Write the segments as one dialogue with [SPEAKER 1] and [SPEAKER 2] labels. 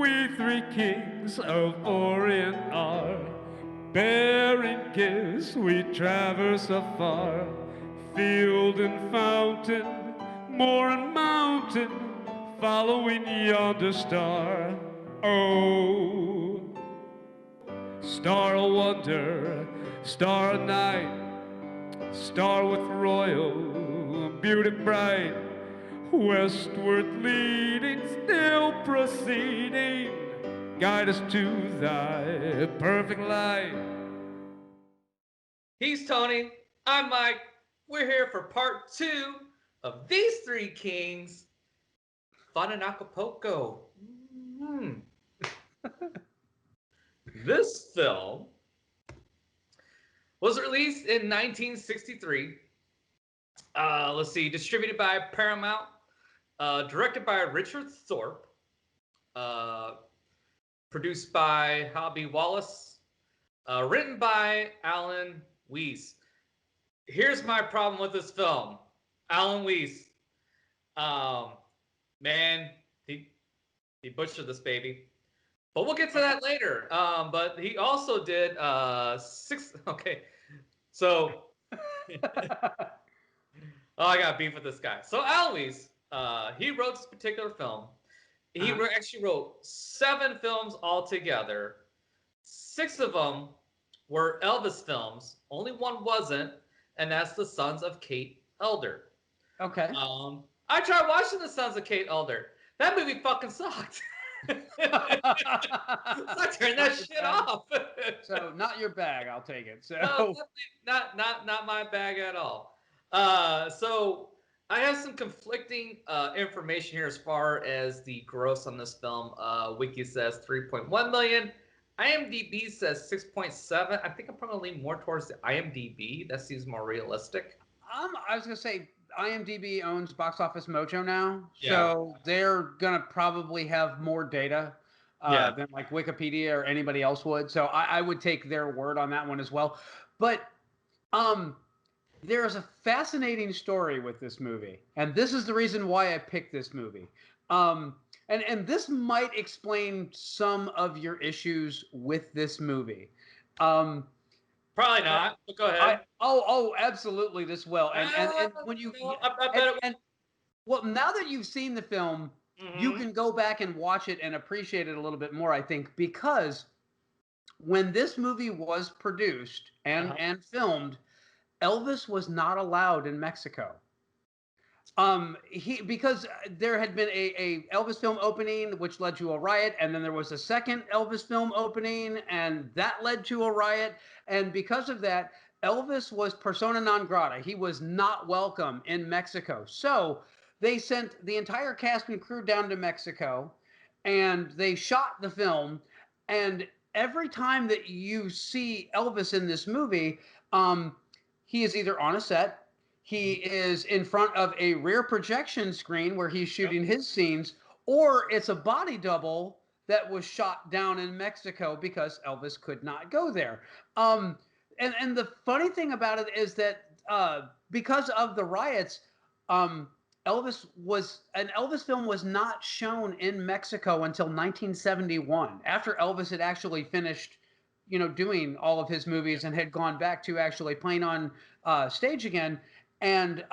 [SPEAKER 1] We three kings of Orient are bearing gifts, we traverse afar, field and fountain, moor and mountain, following yonder star. Oh, star of wonder, star of night, star with royal beauty bright, westward leading, still proceeding, guide us to thy perfect light.
[SPEAKER 2] He's Tony. I'm Mike. We're here for part 2 of These Three Kings. Fun in Acapulco. This film was released in 1963. Let's see, distributed by Paramount, directed by Richard Thorpe, produced by Hobby Wallace, written by Alan Weiss. Here's my problem with this film. Alan Weiss. Man, he butchered this baby. But we'll get to that later. But he also did 6. Okay. So I got beef with this guy. So Alan Weiss, he wrote this particular film. He actually wrote 7 films altogether. 6 of them were Elvis films. Only one wasn't, and that's The Sons of Kate Elder.
[SPEAKER 3] Okay.
[SPEAKER 2] I tried watching The Sons of Kate Elder. That movie fucking sucked. So I turned that shit off.
[SPEAKER 3] So not your bag, I'll take it. So
[SPEAKER 2] no, not my bag at all. So I have some conflicting information here as far as the gross on this film. Wiki says 3.1 million. IMDb says 6.7. I think I'm probably lean more towards the IMDb. That seems more realistic.
[SPEAKER 3] I was gonna say IMDb owns Box Office Mojo now,
[SPEAKER 2] Yeah.
[SPEAKER 3] so they're gonna probably have more data than like Wikipedia or anybody else would. So I would take their word on that one as well. But there is a fascinating story with this movie, and this is the reason why I picked this movie. And this might explain some of your issues with this movie.
[SPEAKER 2] Probably not, but go ahead.
[SPEAKER 3] Absolutely, this will. And when you well, now that you've seen the film, you can go back and watch it and appreciate it a little bit more, I think, because when this movie was produced and filmed, Elvis was not allowed in Mexico. Because there had been a Elvis film opening, which led to a riot, and then there was a second Elvis film opening, and that led to a riot. And because of that, Elvis was persona non grata. He was not welcome in Mexico. So they sent the entire cast and crew down to Mexico, and they shot the film. And every time that you see Elvis in this movie, he is either on a set, he is in front of a rear projection screen where he's shooting his scenes, or it's a body double that was shot down in Mexico because Elvis could not go there. And the funny thing about it is that because of the riots, an Elvis film was not shown in Mexico until 1971, after Elvis had actually finished, doing all of his movies and had gone back to actually playing on stage again. And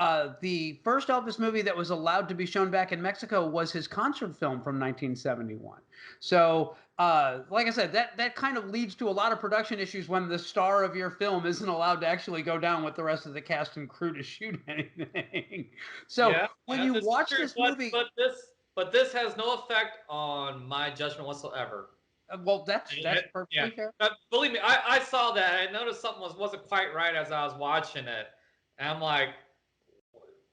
[SPEAKER 3] the first Elvis movie that was allowed to be shown back in Mexico was his concert film from 1971. So, like I said, that kind of leads to a lot of production issues when the star of your film isn't allowed to actually go down with the rest of the cast and crew to shoot anything. So when you watch this movie,
[SPEAKER 2] but this has no effect on my judgment whatsoever.
[SPEAKER 3] Well, that's perfectly fair.
[SPEAKER 2] Believe me, I saw that. I noticed something wasn't quite right as I was watching it. And I'm like,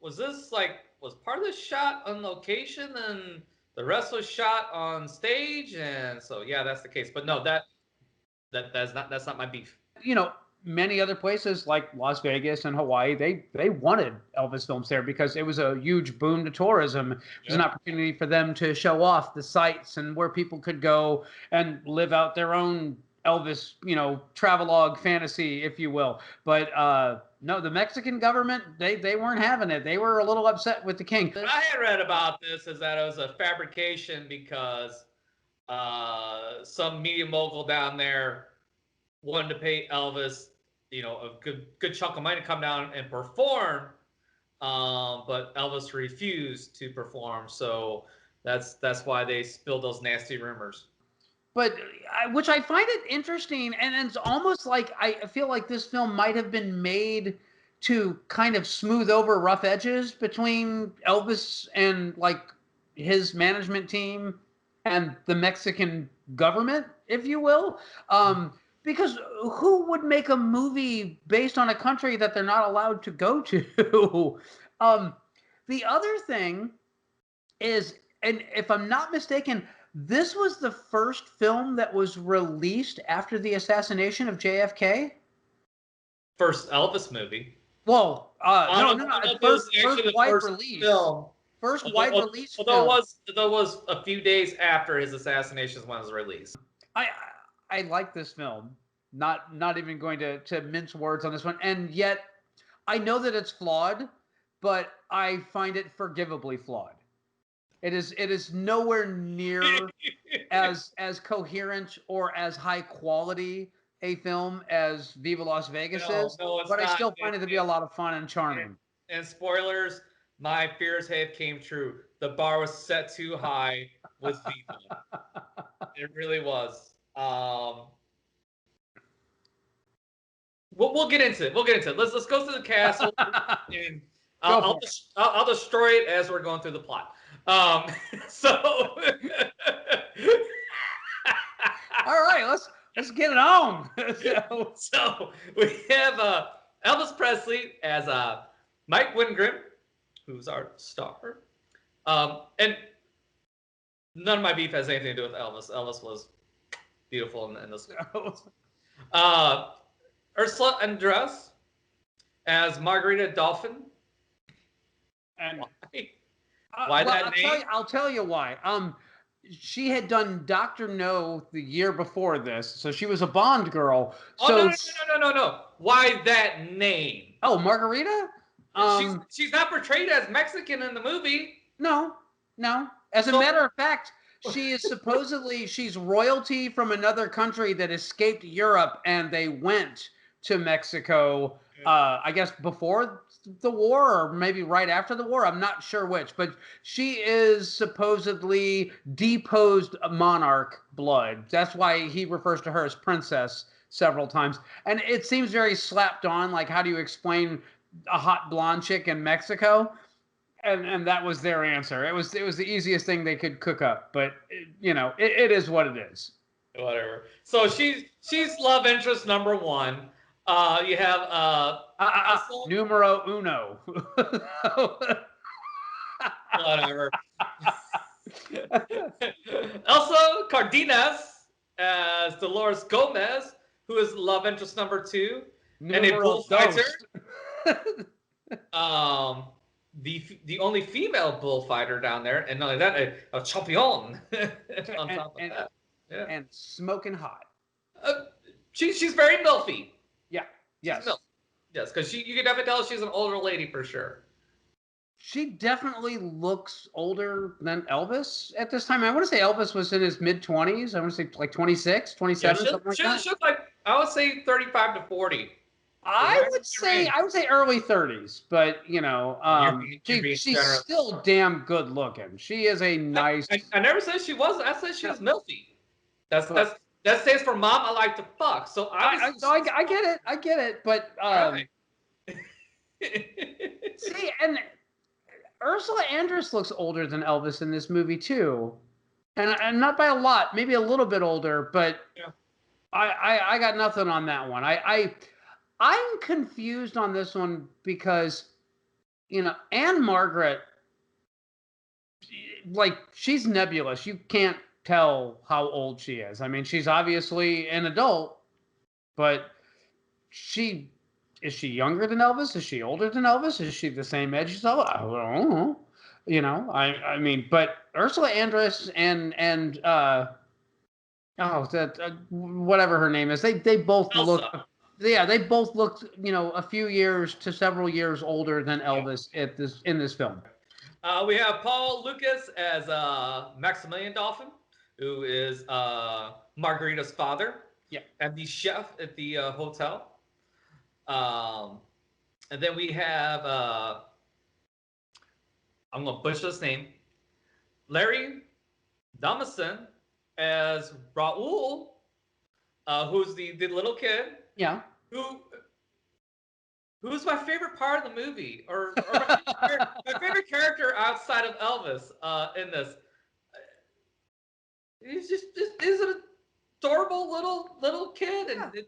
[SPEAKER 2] was part of this shot on location and the rest was shot on stage? And so yeah, that's the case. But no, that's not my beef.
[SPEAKER 3] Many other places like Las Vegas and Hawaii, they wanted Elvis films there because it was a huge boon to tourism. It was an opportunity for them to show off the sites and where people could go and live out their own Elvis, travelogue fantasy, if you will. But no, the Mexican government, they weren't having it. They were a little upset with the king.
[SPEAKER 2] What I had read about this is that it was a fabrication because some media mogul down there wanted to pay Elvis, a good chunk of money to come down and perform, but Elvis refused to perform. So that's why they spilled those nasty rumors.
[SPEAKER 3] But which I find it interesting, and it's almost like I feel like this film might have been made to kind of smooth over rough edges between Elvis and like his management team and the Mexican government, if you will. Because who would make a movie based on a country that they're not allowed to go to? The other thing is, and if I'm not mistaken, this was the first film that was released after the assassination of JFK.
[SPEAKER 2] First Elvis movie.
[SPEAKER 3] Well, no, first wide
[SPEAKER 2] first
[SPEAKER 3] release.
[SPEAKER 2] Film.
[SPEAKER 3] First wide release film.
[SPEAKER 2] Although it was a few days after his assassination when it was released.
[SPEAKER 3] I like this film. Not even going to mince words on this one, and yet I know that it's flawed, but I find it forgivably flawed. It is nowhere near as coherent or as high quality a film as Viva Las Vegas is, but I still find it to be a lot of fun and charming.
[SPEAKER 2] And spoilers, my fears have came true. The bar was set too high with Viva. It really was. We'll get into it. Let's go through the castle, and I'll destroy it as we're going through the plot. So,
[SPEAKER 3] all right, let's get it on.
[SPEAKER 2] so we have Elvis Presley as Mike Wingrim, who's our star, and none of my beef has anything to do with Elvis. Elvis was beautiful in this. Ursula Andress as Margarita Dolphin.
[SPEAKER 3] And
[SPEAKER 2] why that name?
[SPEAKER 3] I'll tell you why. She had done Dr. No the year before this, so she was a Bond girl.
[SPEAKER 2] Oh, no. Why that name?
[SPEAKER 3] Oh, Margarita?
[SPEAKER 2] She's not portrayed as Mexican in the movie.
[SPEAKER 3] No. As a matter of fact, she is supposedly, she's royalty from another country that escaped Europe, and they went to Mexico, I guess before the war or maybe right after the war. I'm not sure which, but she is supposedly deposed monarch blood. That's why he refers to her as princess several times. And it seems very slapped on, like, how do you explain a hot blonde chick in Mexico? And that was their answer. It was the easiest thing they could cook up, but it is what it is.
[SPEAKER 2] Whatever. So she's love interest number one. You have
[SPEAKER 3] numero uno.
[SPEAKER 2] Whatever. Elsa Cardenas as Dolores Gomez, who is love interest number two, and a bullfighter. The only female bullfighter down there, and not only that, a champion on top of that. Yeah.
[SPEAKER 3] And smoking hot.
[SPEAKER 2] She's very milfy.
[SPEAKER 3] Yeah. Yes.
[SPEAKER 2] Yes, because you can definitely tell she's an older lady for sure.
[SPEAKER 3] She definitely looks older than Elvis at this time. I want to say Elvis was in his mid-20s. I want to say like 26, 27, something like that.
[SPEAKER 2] She looks like, I would say 35 to 40.
[SPEAKER 3] I would say early 30s, but she's still damn good looking. She is a nice.
[SPEAKER 2] I never said she wasn't. I said she was milfy. That stands for mom I like to fuck. So
[SPEAKER 3] I get it. But see, and Ursula Andress looks older than Elvis in this movie too, and not by a lot, maybe a little bit older. But yeah. I got nothing on that one. I'm confused on this one because, Anne Margaret, like, she's nebulous. You can't tell how old she is. I mean, she's obviously an adult, but is she younger than Elvis? Is she older than Elvis? Is she the same age as Elvis? I don't know. I mean, but Ursula Andress and whatever her name is, they both
[SPEAKER 2] Elsa.
[SPEAKER 3] look. Yeah, they both looked, a few years to several years older than Elvis in this film.
[SPEAKER 2] We have Paul Lucas as Maximilian Dolphin, who is Margarita's father,
[SPEAKER 3] Yeah.
[SPEAKER 2] and the chef at the hotel. Um, and then we have I'm gonna butcher this name, Larry Damason as Raul, who's the little kid
[SPEAKER 3] Yeah.
[SPEAKER 2] who who's my favorite part of the movie, or my favorite character outside of Elvis in this. He's just he's an adorable little kid,
[SPEAKER 3] Yeah.
[SPEAKER 2] and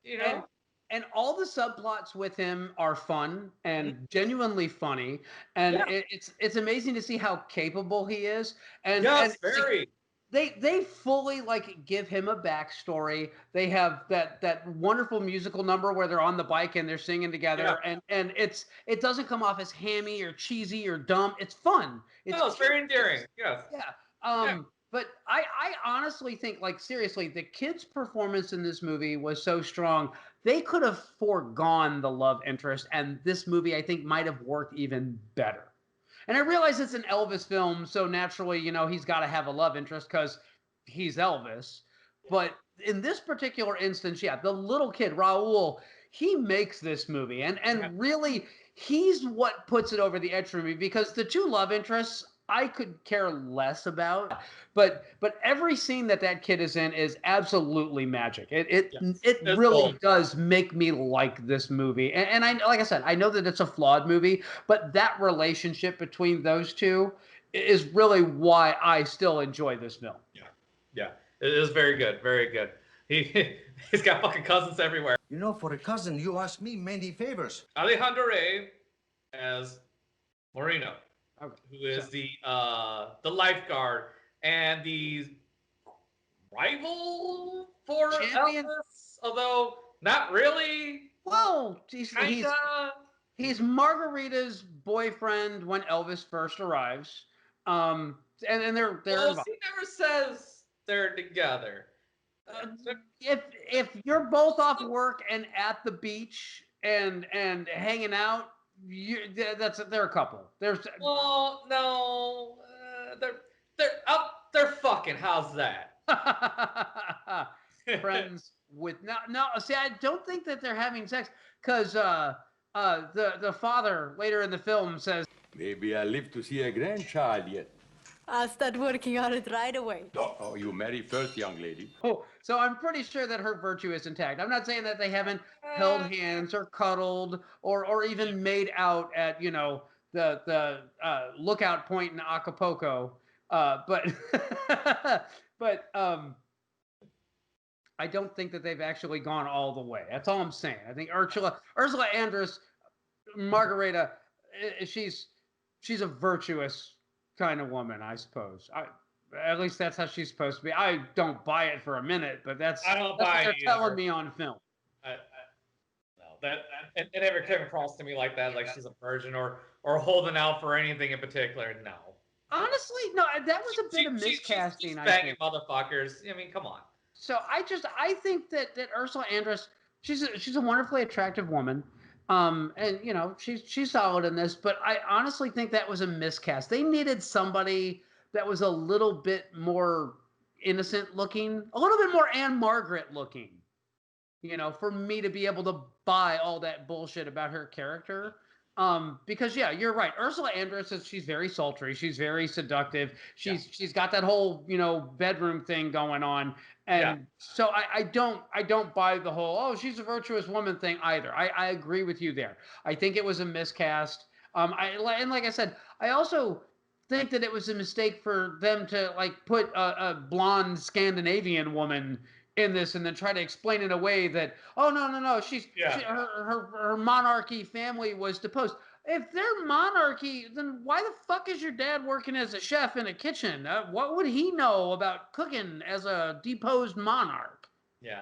[SPEAKER 2] you
[SPEAKER 3] and
[SPEAKER 2] know,
[SPEAKER 3] and all the subplots with him are fun
[SPEAKER 2] Mhm.
[SPEAKER 3] and genuinely funny, and
[SPEAKER 2] Yeah,
[SPEAKER 3] it's amazing to see how capable he is, and
[SPEAKER 2] yes,
[SPEAKER 3] see,
[SPEAKER 2] very.
[SPEAKER 3] they fully like give him a backstory. They have that wonderful musical number where they're on the bike and they're singing
[SPEAKER 2] Yeah,
[SPEAKER 3] together, and it doesn't come off as hammy or cheesy or dumb. It's fun. It's
[SPEAKER 2] no, it's
[SPEAKER 3] cute.
[SPEAKER 2] very endearing. Yes,
[SPEAKER 3] Yeah.
[SPEAKER 2] yeah,
[SPEAKER 3] But I honestly think, like, seriously, the kid's performance in this movie was so strong. They could have foregone the love interest, and this movie, I think, might have worked even better. And I realize it's an Elvis film, so naturally, he's got to have a love interest because he's Elvis. But in this particular instance, yeah, the little kid, Raul, he makes this movie. And
[SPEAKER 2] yeah.
[SPEAKER 3] really, he's what puts it over the edge for me because the two love interests I could care less about, but every scene that kid is in is absolutely magic. It it
[SPEAKER 2] Yes,
[SPEAKER 3] it
[SPEAKER 2] it's
[SPEAKER 3] really
[SPEAKER 2] gold.
[SPEAKER 3] does make me like this movie. And I, like I said, I know that it's a flawed movie, but that relationship between those two is really why I still enjoy this film.
[SPEAKER 2] Yeah, yeah, it is very good, very good. He he's got fucking cousins everywhere.
[SPEAKER 4] You know, for a cousin, you ask me many favors.
[SPEAKER 2] Alejandro Rey as Moreno,
[SPEAKER 3] Okay,
[SPEAKER 2] who
[SPEAKER 3] so
[SPEAKER 2] is the lifeguard and the rival for
[SPEAKER 3] champion.
[SPEAKER 2] Elvis, although not really.
[SPEAKER 3] Well, he's
[SPEAKER 2] Kinda.
[SPEAKER 3] he's Margarita's boyfriend when Elvis first arrives. Um, and they're
[SPEAKER 2] Well,
[SPEAKER 3] involved.
[SPEAKER 2] he never says they're together.
[SPEAKER 3] Uh,
[SPEAKER 2] They're-
[SPEAKER 3] if you're both off work and at the beach and hanging out, they're a couple. There's
[SPEAKER 2] well, no, they're up. They're fucking. How's that?
[SPEAKER 3] friends with no. See, I don't think that they're having sex because the father later in the film says,
[SPEAKER 5] Maybe I'll live to see a grandchild yet.
[SPEAKER 6] I'll start working on it right away.
[SPEAKER 5] Oh, you marry first, young lady.
[SPEAKER 3] oh, so I'm pretty sure that her virtue is intact. I'm not saying that they haven't held hands or cuddled or even made out at the lookout point in Acapulco, but but I don't think that they've actually gone all the way. That's all I'm saying. I think Ursula Andress, Margarita, she's a virtuous kind of woman, I suppose. At least that's how she's supposed to be. I don't buy it for a minute, but that's
[SPEAKER 2] I don't
[SPEAKER 3] what
[SPEAKER 2] buy
[SPEAKER 3] they're
[SPEAKER 2] it
[SPEAKER 3] telling
[SPEAKER 2] either.
[SPEAKER 3] me on film.
[SPEAKER 2] No, it never came across to me like that, like she's a virgin or holding out for anything in particular. No.
[SPEAKER 3] Honestly, no, that was a bit of
[SPEAKER 2] She's
[SPEAKER 3] miscasting, I
[SPEAKER 2] banging
[SPEAKER 3] think.
[SPEAKER 2] motherfuckers. I mean, come on.
[SPEAKER 3] So I think that Ursula Andress, she's a wonderfully attractive woman. And she's solid in this, but I honestly think that was a miscast. They needed somebody that was a little bit more innocent looking, a little bit more Anne Margaret looking, for me to be able to buy all that bullshit about her character. Because yeah, you're right. Ursula Andress she's very sultry. She's very seductive.
[SPEAKER 2] Yeah.
[SPEAKER 3] She's got that whole bedroom thing going on,
[SPEAKER 2] Yeah.
[SPEAKER 3] and so I don't buy the whole she's a virtuous woman thing either. I agree with you there. I think it was a miscast. And like I said, I also think that it was a mistake for them to like put a blonde Scandinavian woman in this and then try to explain in a way that no
[SPEAKER 2] Yeah.
[SPEAKER 3] her monarchy family was deposed. If they're monarchy, then why the fuck is your dad working as a chef in a kitchen? What would he know about cooking as a deposed monarch?
[SPEAKER 2] Yeah.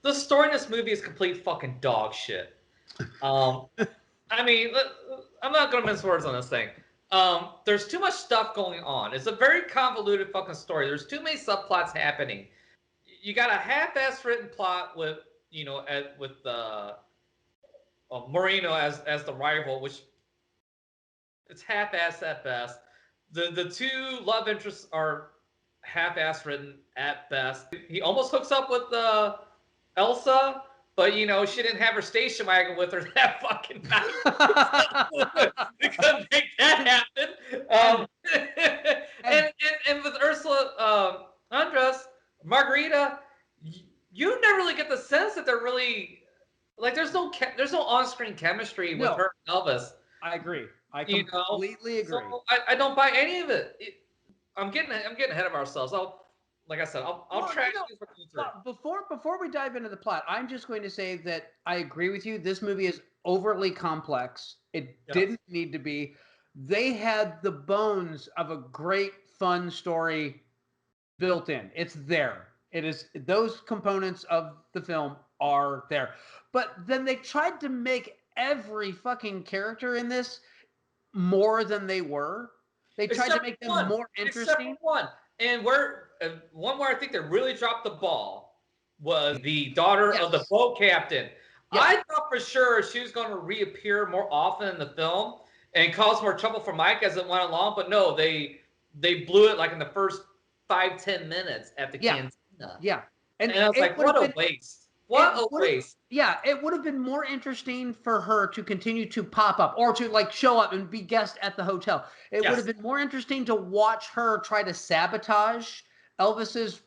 [SPEAKER 2] The story in this movie is complete fucking dog shit. Um, I mean, I'm not gonna mince words on this thing. There's too much stuff going on. It's a very convoluted fucking story. There's too many subplots happening. You got a half-ass written plot with Moreno as the rival, which it's half-ass at best. The two love interests are half-ass written at best. He almost hooks up with Elsa, but she didn't have her station wagon with her that fucking night. We couldn't make that happen. And with Ursula Andress, Margarita, you never really get the sense that they're really like there's no on-screen chemistry with her and Elvis.
[SPEAKER 3] I agree. I completely agree.
[SPEAKER 2] So I don't buy any of it. I'm getting ahead of ourselves. Like I said, I'll track these through.
[SPEAKER 3] Before we dive into the plot, I'm just going to say that I agree with you. This movie is overly complex. It didn't need to be. They had the bones of a great fun story built in. It's there. It is, those components of the film are there. But then they tried to make every fucking character in this more than they were. They tried to make them more interesting.
[SPEAKER 2] One. And one where I think they really dropped the ball was the daughter of the boat captain. Yes. I thought for sure she was going to reappear more often in the film and cause more trouble for Mike as it went along. But no, they blew it like in the first 5-10 minutes at the cantina.
[SPEAKER 3] Yeah.
[SPEAKER 2] And I was like, what a waste. What a waste.
[SPEAKER 3] Yeah, it would have been more interesting for her to continue to pop up or to like show up and be guest at the hotel. It would have been more interesting to watch her try to sabotage Elvis's,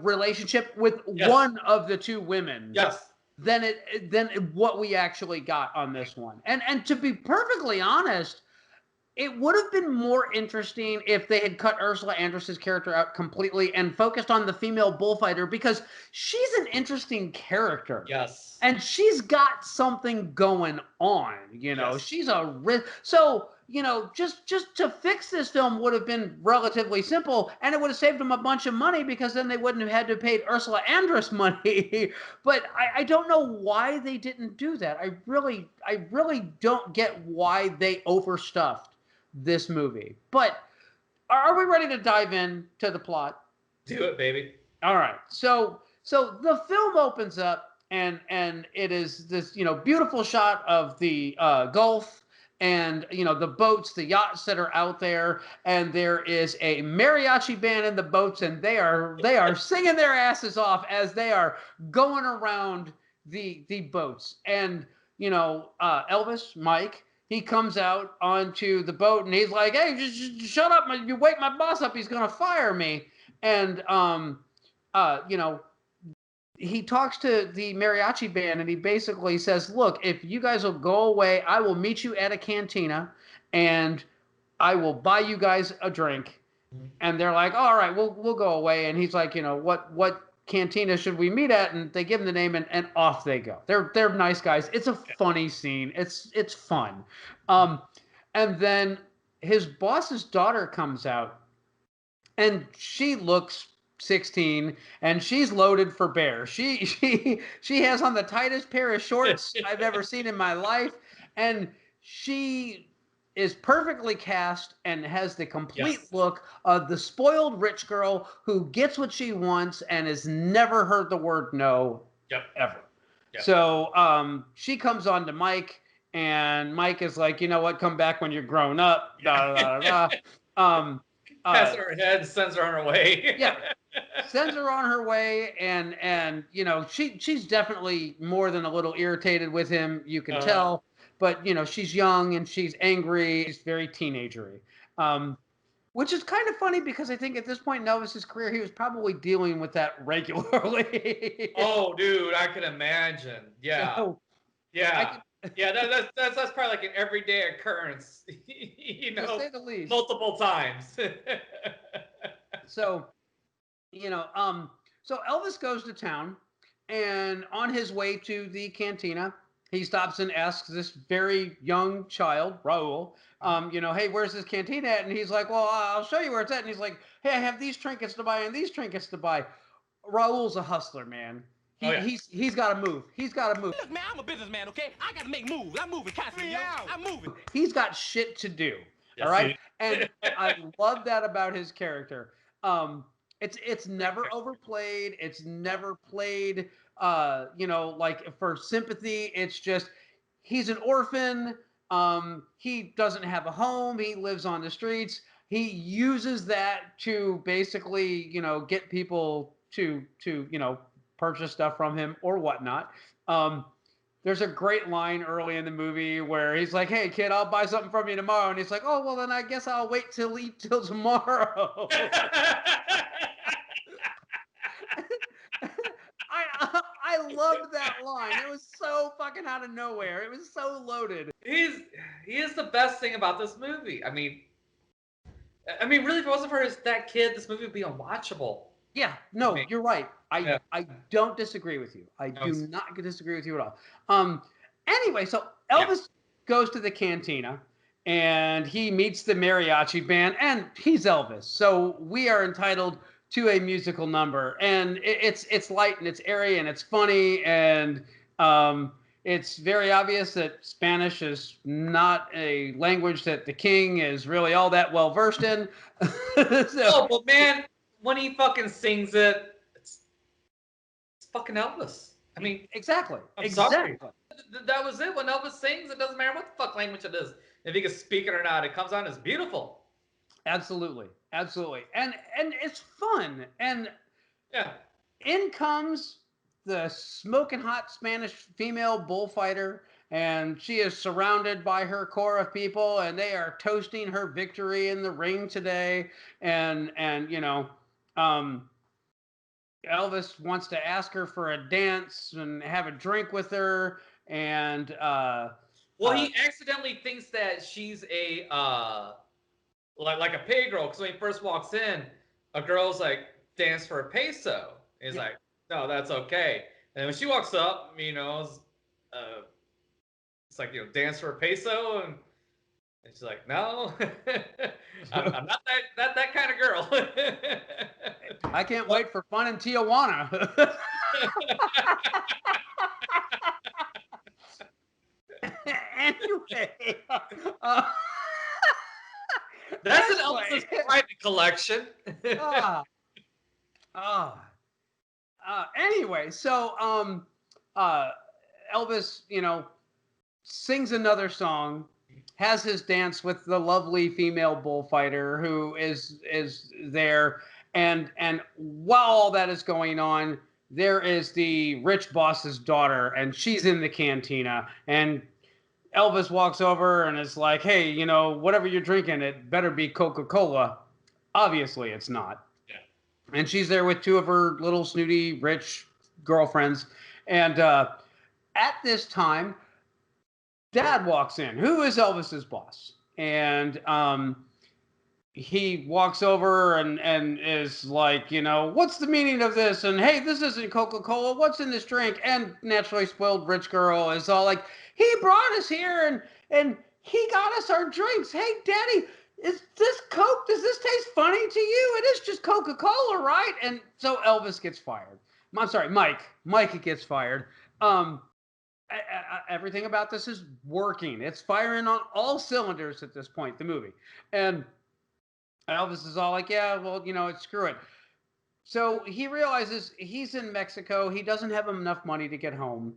[SPEAKER 3] relationship with one of the two women.
[SPEAKER 2] Yes.
[SPEAKER 3] Than what we actually got on this one. And to be perfectly honest, it would have been more interesting if they had cut Ursula Andress's character out completely and focused on the female bullfighter, because she's an interesting character.
[SPEAKER 2] Yes.
[SPEAKER 3] And she's got something going on, She's a so, just to fix this film would have been relatively simple, and it would have saved them a bunch of money because then they wouldn't have had to pay Ursula Andress money. But I don't know why they didn't do that. I really don't get why they overstuffed this movie. But are we ready to dive in to the plot?
[SPEAKER 2] Do it, baby.
[SPEAKER 3] All right. So the film opens up and it is this, beautiful shot of the Gulf and, the boats, the yachts that are out there, and there is a mariachi band in the boats, and they are singing their asses off as they are going around the boats. And, Elvis, Mike, he comes out onto the boat and he's like, "Hey, just shut up! You wake my boss up, he's gonna fire me." And he talks to the mariachi band and he basically says, "Look, if you guys will go away, I will meet you at a cantina, and I will buy you guys a drink." And they're like, "All right, we'll go away." And he's like, "What cantina should we meet at?" And they give him the name, and off they go. They're nice guys. It's a funny scene. It's fun. And then his boss's daughter comes out, and she looks 16, and she's loaded for bear. She has on the tightest pair of shorts I've ever seen in my life, and she is perfectly cast and has the complete look of the spoiled rich girl who gets what she wants and has never heard the word no ever. Yep. So she comes on to Mike, and Mike is like, "You know what? Come back when you're grown up."
[SPEAKER 2] Passes her head, sends her on her way.
[SPEAKER 3] Sends her on her way, and she's definitely more than a little irritated with him. You can tell. But, she's young and she's angry. She's very teenagery, which is kind of funny because I think at this point in Elvis's career, he was probably dealing with that regularly.
[SPEAKER 2] Oh, dude, I can imagine. Yeah.
[SPEAKER 3] So,
[SPEAKER 2] That's probably like an everyday occurrence,
[SPEAKER 3] to say the least.
[SPEAKER 2] multiple times.
[SPEAKER 3] So Elvis goes to town, and on his way to the cantina, he stops and asks this very young child, Raul, "Hey, where's this cantina at?" And he's like, "Well, I'll show you where it's at." And he's like, "Hey, I have these trinkets to buy and these trinkets to buy." Raul's a hustler, man. He's got to move. He's got to move.
[SPEAKER 7] Look, man, I'm a businessman, okay? I got to make moves. I'm moving constantly, I'm moving.
[SPEAKER 3] He's got shit to do, all right? And I love that about his character. It's never overplayed. It's never played like for sympathy. It's just he's an orphan. He doesn't have a home. He lives on the streets. he uses that to basically, get people to purchase stuff from him or whatnot. There's a great line early in the movie where he's like, "Hey kid, I'll buy something from you tomorrow," and he's like, "Oh well, then I guess I'll wait till tomorrow." I loved that line. It was so fucking out of nowhere. It was so loaded.
[SPEAKER 2] He is the best thing about this movie. I mean, really, if it wasn't for that kid, this movie would be unwatchable.
[SPEAKER 3] Yeah, no,
[SPEAKER 2] mean,
[SPEAKER 3] you're right.
[SPEAKER 2] yeah.
[SPEAKER 3] I don't disagree with you. I do
[SPEAKER 2] it's-
[SPEAKER 3] not disagree with you at all. Anyway, so Elvis goes to the cantina and he meets the mariachi band, and he's Elvis. So we are entitled to a musical number, and it's light and it's airy and it's funny, and it's very obvious that Spanish is not a language that the king is really all that well versed in.
[SPEAKER 2] No, but man, when he fucking sings it, it's fucking Elvis. I mean,
[SPEAKER 3] exactly.
[SPEAKER 2] Sorry. That was it. When Elvis sings, it doesn't matter what the fuck language it is. If he can speak it or not, it comes on as beautiful.
[SPEAKER 3] Absolutely, and it's fun. And
[SPEAKER 2] yeah,
[SPEAKER 3] in comes the smoking hot Spanish female bullfighter, and she is surrounded by her core of people, and they are toasting her victory in the ring today. And Elvis wants to ask her for a dance and have a drink with her, and
[SPEAKER 2] he accidentally thinks that she's a like a pay girl, because when he first walks in, a girl's like, dance for a peso. And he's like, no, that's okay. And when she walks up, it's like, dance for a peso, and she's like, no, I'm not that kind of girl.
[SPEAKER 3] I can't wait for fun in Tijuana. Anyway,
[SPEAKER 2] that's an Elvis private collection.
[SPEAKER 3] Anyway, so Elvis, sings another song, has his dance with the lovely female bullfighter who is there, and while all that is going on, there is the rich boss's daughter, and she's in the cantina, and Elvis walks over and is like, "Hey, whatever you're drinking, it better be Coca-Cola." Obviously, it's not.
[SPEAKER 2] Yeah.
[SPEAKER 3] And she's there with two of her little snooty rich girlfriends, and at this time, Dad walks in, who is Elvis's boss, and he walks over and is like, what's the meaning of this? And hey, this isn't Coca-Cola. What's in this drink? And naturally spoiled rich girl is all like, he brought us here and he got us our drinks. Hey, Daddy, is this Coke? Does this taste funny to you? It is just Coca-Cola, right? And so Elvis gets fired. I'm sorry, Mike. Mike gets fired. Everything about this is working. It's firing on all cylinders at this point, the movie. And Elvis is all like, yeah, well, screw it. So he realizes he's in Mexico. He doesn't have enough money to get home.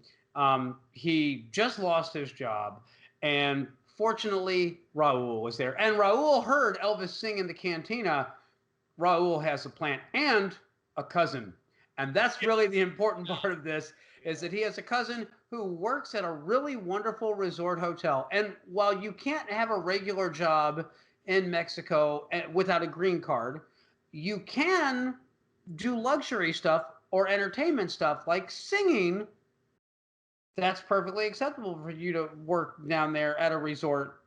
[SPEAKER 3] He just lost his job. And fortunately, Raul was there. And Raul heard Elvis sing in the cantina. Raul has a plant and a cousin. And that's really the important part of this, is that he has a cousin who works at a really wonderful resort hotel. And while you can't have a regular job in Mexico without a green card, you can do luxury stuff or entertainment stuff like singing. That's perfectly acceptable for you to work down there at a resort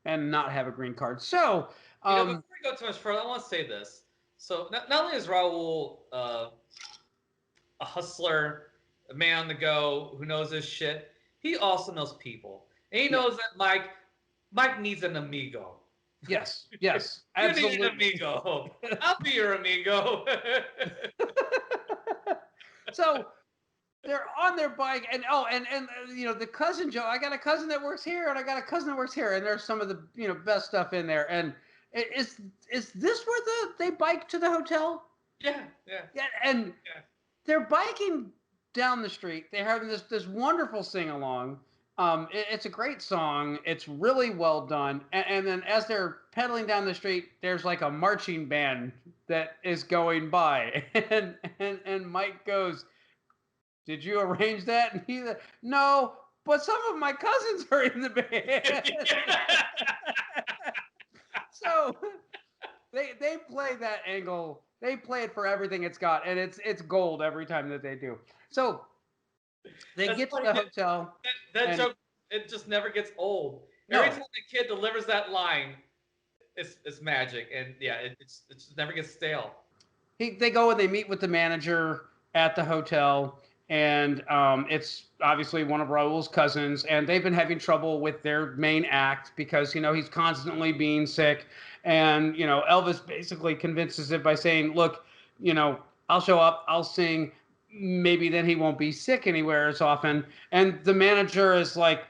[SPEAKER 3] and not have a green card. So,
[SPEAKER 2] before we go too much further, I want to say this. So not only is Raul a hustler, a man on the go who knows his shit, he also knows people. And he knows that Mike needs an amigo.
[SPEAKER 3] Yes,
[SPEAKER 2] absolutely. You need an amigo. I'll be your amigo.
[SPEAKER 3] So they're on their bike, and the cousin Joe. I got a cousin that works here, and I got a cousin that works here, and there's some of the best stuff in there. And is this where they bike to the hotel?
[SPEAKER 2] Yeah.
[SPEAKER 3] They're biking down the street. They're having this wonderful sing along. It's a great song. It's really well done. And then as they're pedaling down the street, there's like a marching band that is going by, and Mike goes, "Did you arrange that?" And he's like, "No, but some of my cousins are in the band." So they play that angle. They play it for everything it's got, and it's gold every time that they do. So they
[SPEAKER 2] That's
[SPEAKER 3] get to
[SPEAKER 2] funny.
[SPEAKER 3] the hotel.
[SPEAKER 2] That
[SPEAKER 3] and
[SPEAKER 2] joke, it just never gets old.
[SPEAKER 3] No.
[SPEAKER 2] Every time the kid delivers that line, it's magic, and yeah, it just never gets stale.
[SPEAKER 3] they go and they meet with the manager at the hotel, and it's obviously one of Raul's cousins, and they've been having trouble with their main act because he's constantly being sick, and Elvis basically convinces it by saying, "Look, I'll show up, I'll sing, maybe then he won't be sick anywhere as often." And the manager is like,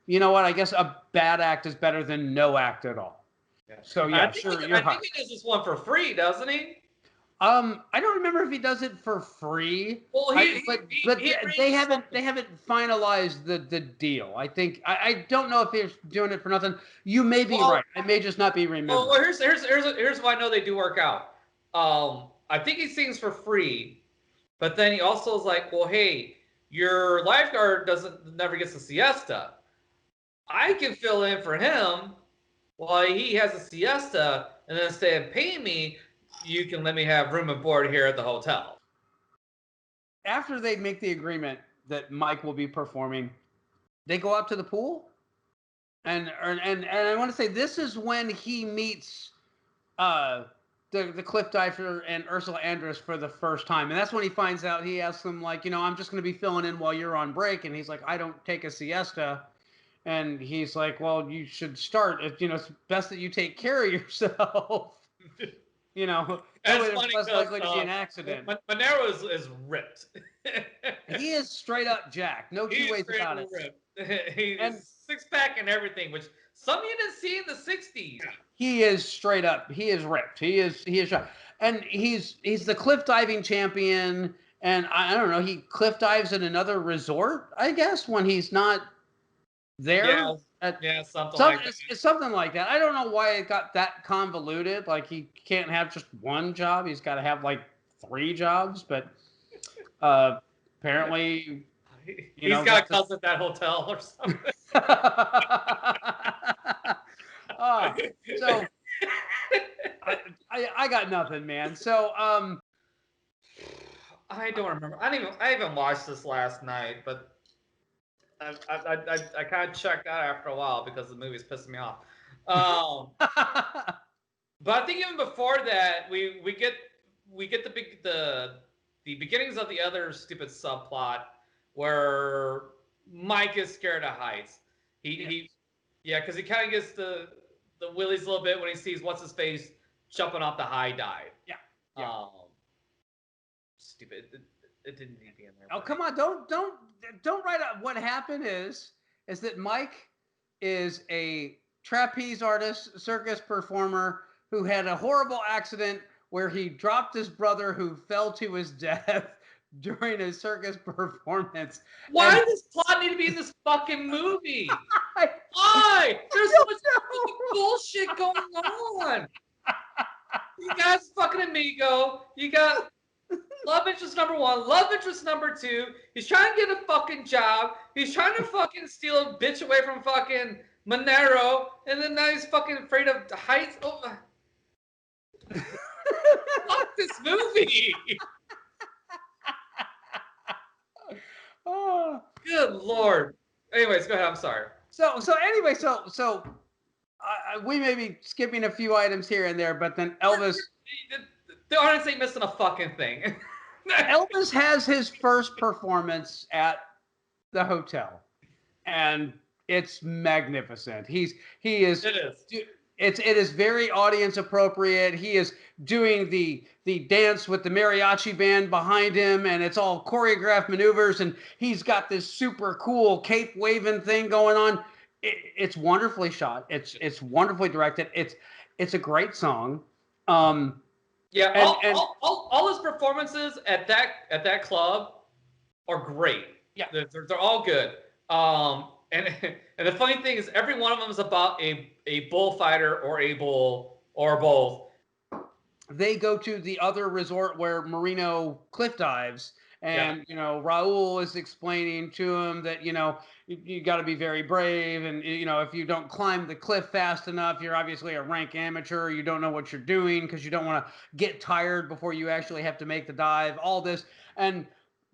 [SPEAKER 3] "You know what? I guess a bad act is better than no act at all."
[SPEAKER 2] Yeah.
[SPEAKER 3] So yeah, you're
[SPEAKER 2] I
[SPEAKER 3] hired.
[SPEAKER 2] think he does this one for free, doesn't he?
[SPEAKER 3] I don't remember if he does it for free.
[SPEAKER 2] Well,
[SPEAKER 3] But
[SPEAKER 2] he
[SPEAKER 3] they
[SPEAKER 2] arranged
[SPEAKER 3] haven't finalized the deal. I think I don't know if he's doing it for nothing. You may be right. I may just not be remembering.
[SPEAKER 2] Well, here's why I know they do work out. I think he sings for free, but then he also is like, well, hey, your lifeguard never gets a siesta. I can fill in for him while he has a siesta, and then instead of paying me, you can let me have room and board here at the hotel.
[SPEAKER 3] After they make the agreement that Mike will be performing, they go out to the pool, and I want to say this is when he meets the cliff diver and Ursula Andress for the first time, and that's when he finds out. He asks them like, I'm just going to be filling in while you're on break, and he's like, I don't take a siesta. And he's like, well, you should start. It's best that you take care of yourself. That way there's less likely to be an accident.
[SPEAKER 2] Monero is ripped.
[SPEAKER 3] He is straight up jacked. No two ways about it.
[SPEAKER 2] He's six pack and everything, which some you didn't see in the 60s.
[SPEAKER 3] He is straight up. He is ripped. He is shot. And he's the cliff diving champion. And I don't know. He cliff dives at another resort, I guess, when he's not there.
[SPEAKER 2] Something like that.
[SPEAKER 3] It's something like that. I don't know why it got that convoluted. Like he can't have just one job. He's got to have like 3 jobs. But apparently,
[SPEAKER 2] he's got a cousin at that hotel or something.
[SPEAKER 3] So I got nothing, man. So
[SPEAKER 2] I don't remember. I even watched this last night, but I kind of checked out after a while because the movie's pissing me off. But I think even before that, we get the beginnings of the other stupid subplot where Mike is scared of heights. Because he kind of gets the willies a little bit when he sees what's his face jumping off the high dive.
[SPEAKER 3] Yeah.
[SPEAKER 2] Stupid. It didn't need to be in there.
[SPEAKER 3] Oh, come on! Don't write out. What happened is that Mike is a trapeze artist, circus performer who had a horrible accident where he dropped his brother who fell to his death during a circus performance.
[SPEAKER 2] Why does this plot need to be in this fucking movie? Why? There's so much fucking bullshit going on. You got fucking amigo. You got love interest number 1, love interest number 2. He's trying to get a fucking job. He's trying to fucking steal a bitch away from fucking Monero, and then now he's fucking afraid of heights. Oh. Fuck this movie.
[SPEAKER 3] Oh,
[SPEAKER 2] good lord. Anyways, go ahead. I'm sorry.
[SPEAKER 3] So we may be skipping a few items here and there, but then Elvis.
[SPEAKER 2] The artist ain't missing a fucking thing.
[SPEAKER 3] Elvis has his first performance at the hotel, and it's magnificent. It is very audience appropriate. He is doing the dance with the mariachi band behind him, and it's all choreographed maneuvers, and he's got this super cool cape waving thing going on. It's wonderfully shot. It's wonderfully directed. It's a great song.
[SPEAKER 2] All his performances at that club are great.
[SPEAKER 3] Yeah,
[SPEAKER 2] they're all good. And and the funny thing is, every one of them is about a bullfighter or a bull or both.
[SPEAKER 3] They go to the other resort where Marino cliff dives, and Raul is explaining to him that you got to be very brave, and if you don't climb the cliff fast enough, you're obviously a rank amateur. You don't know what you're doing because you don't want to get tired before you actually have to make the dive. All this, and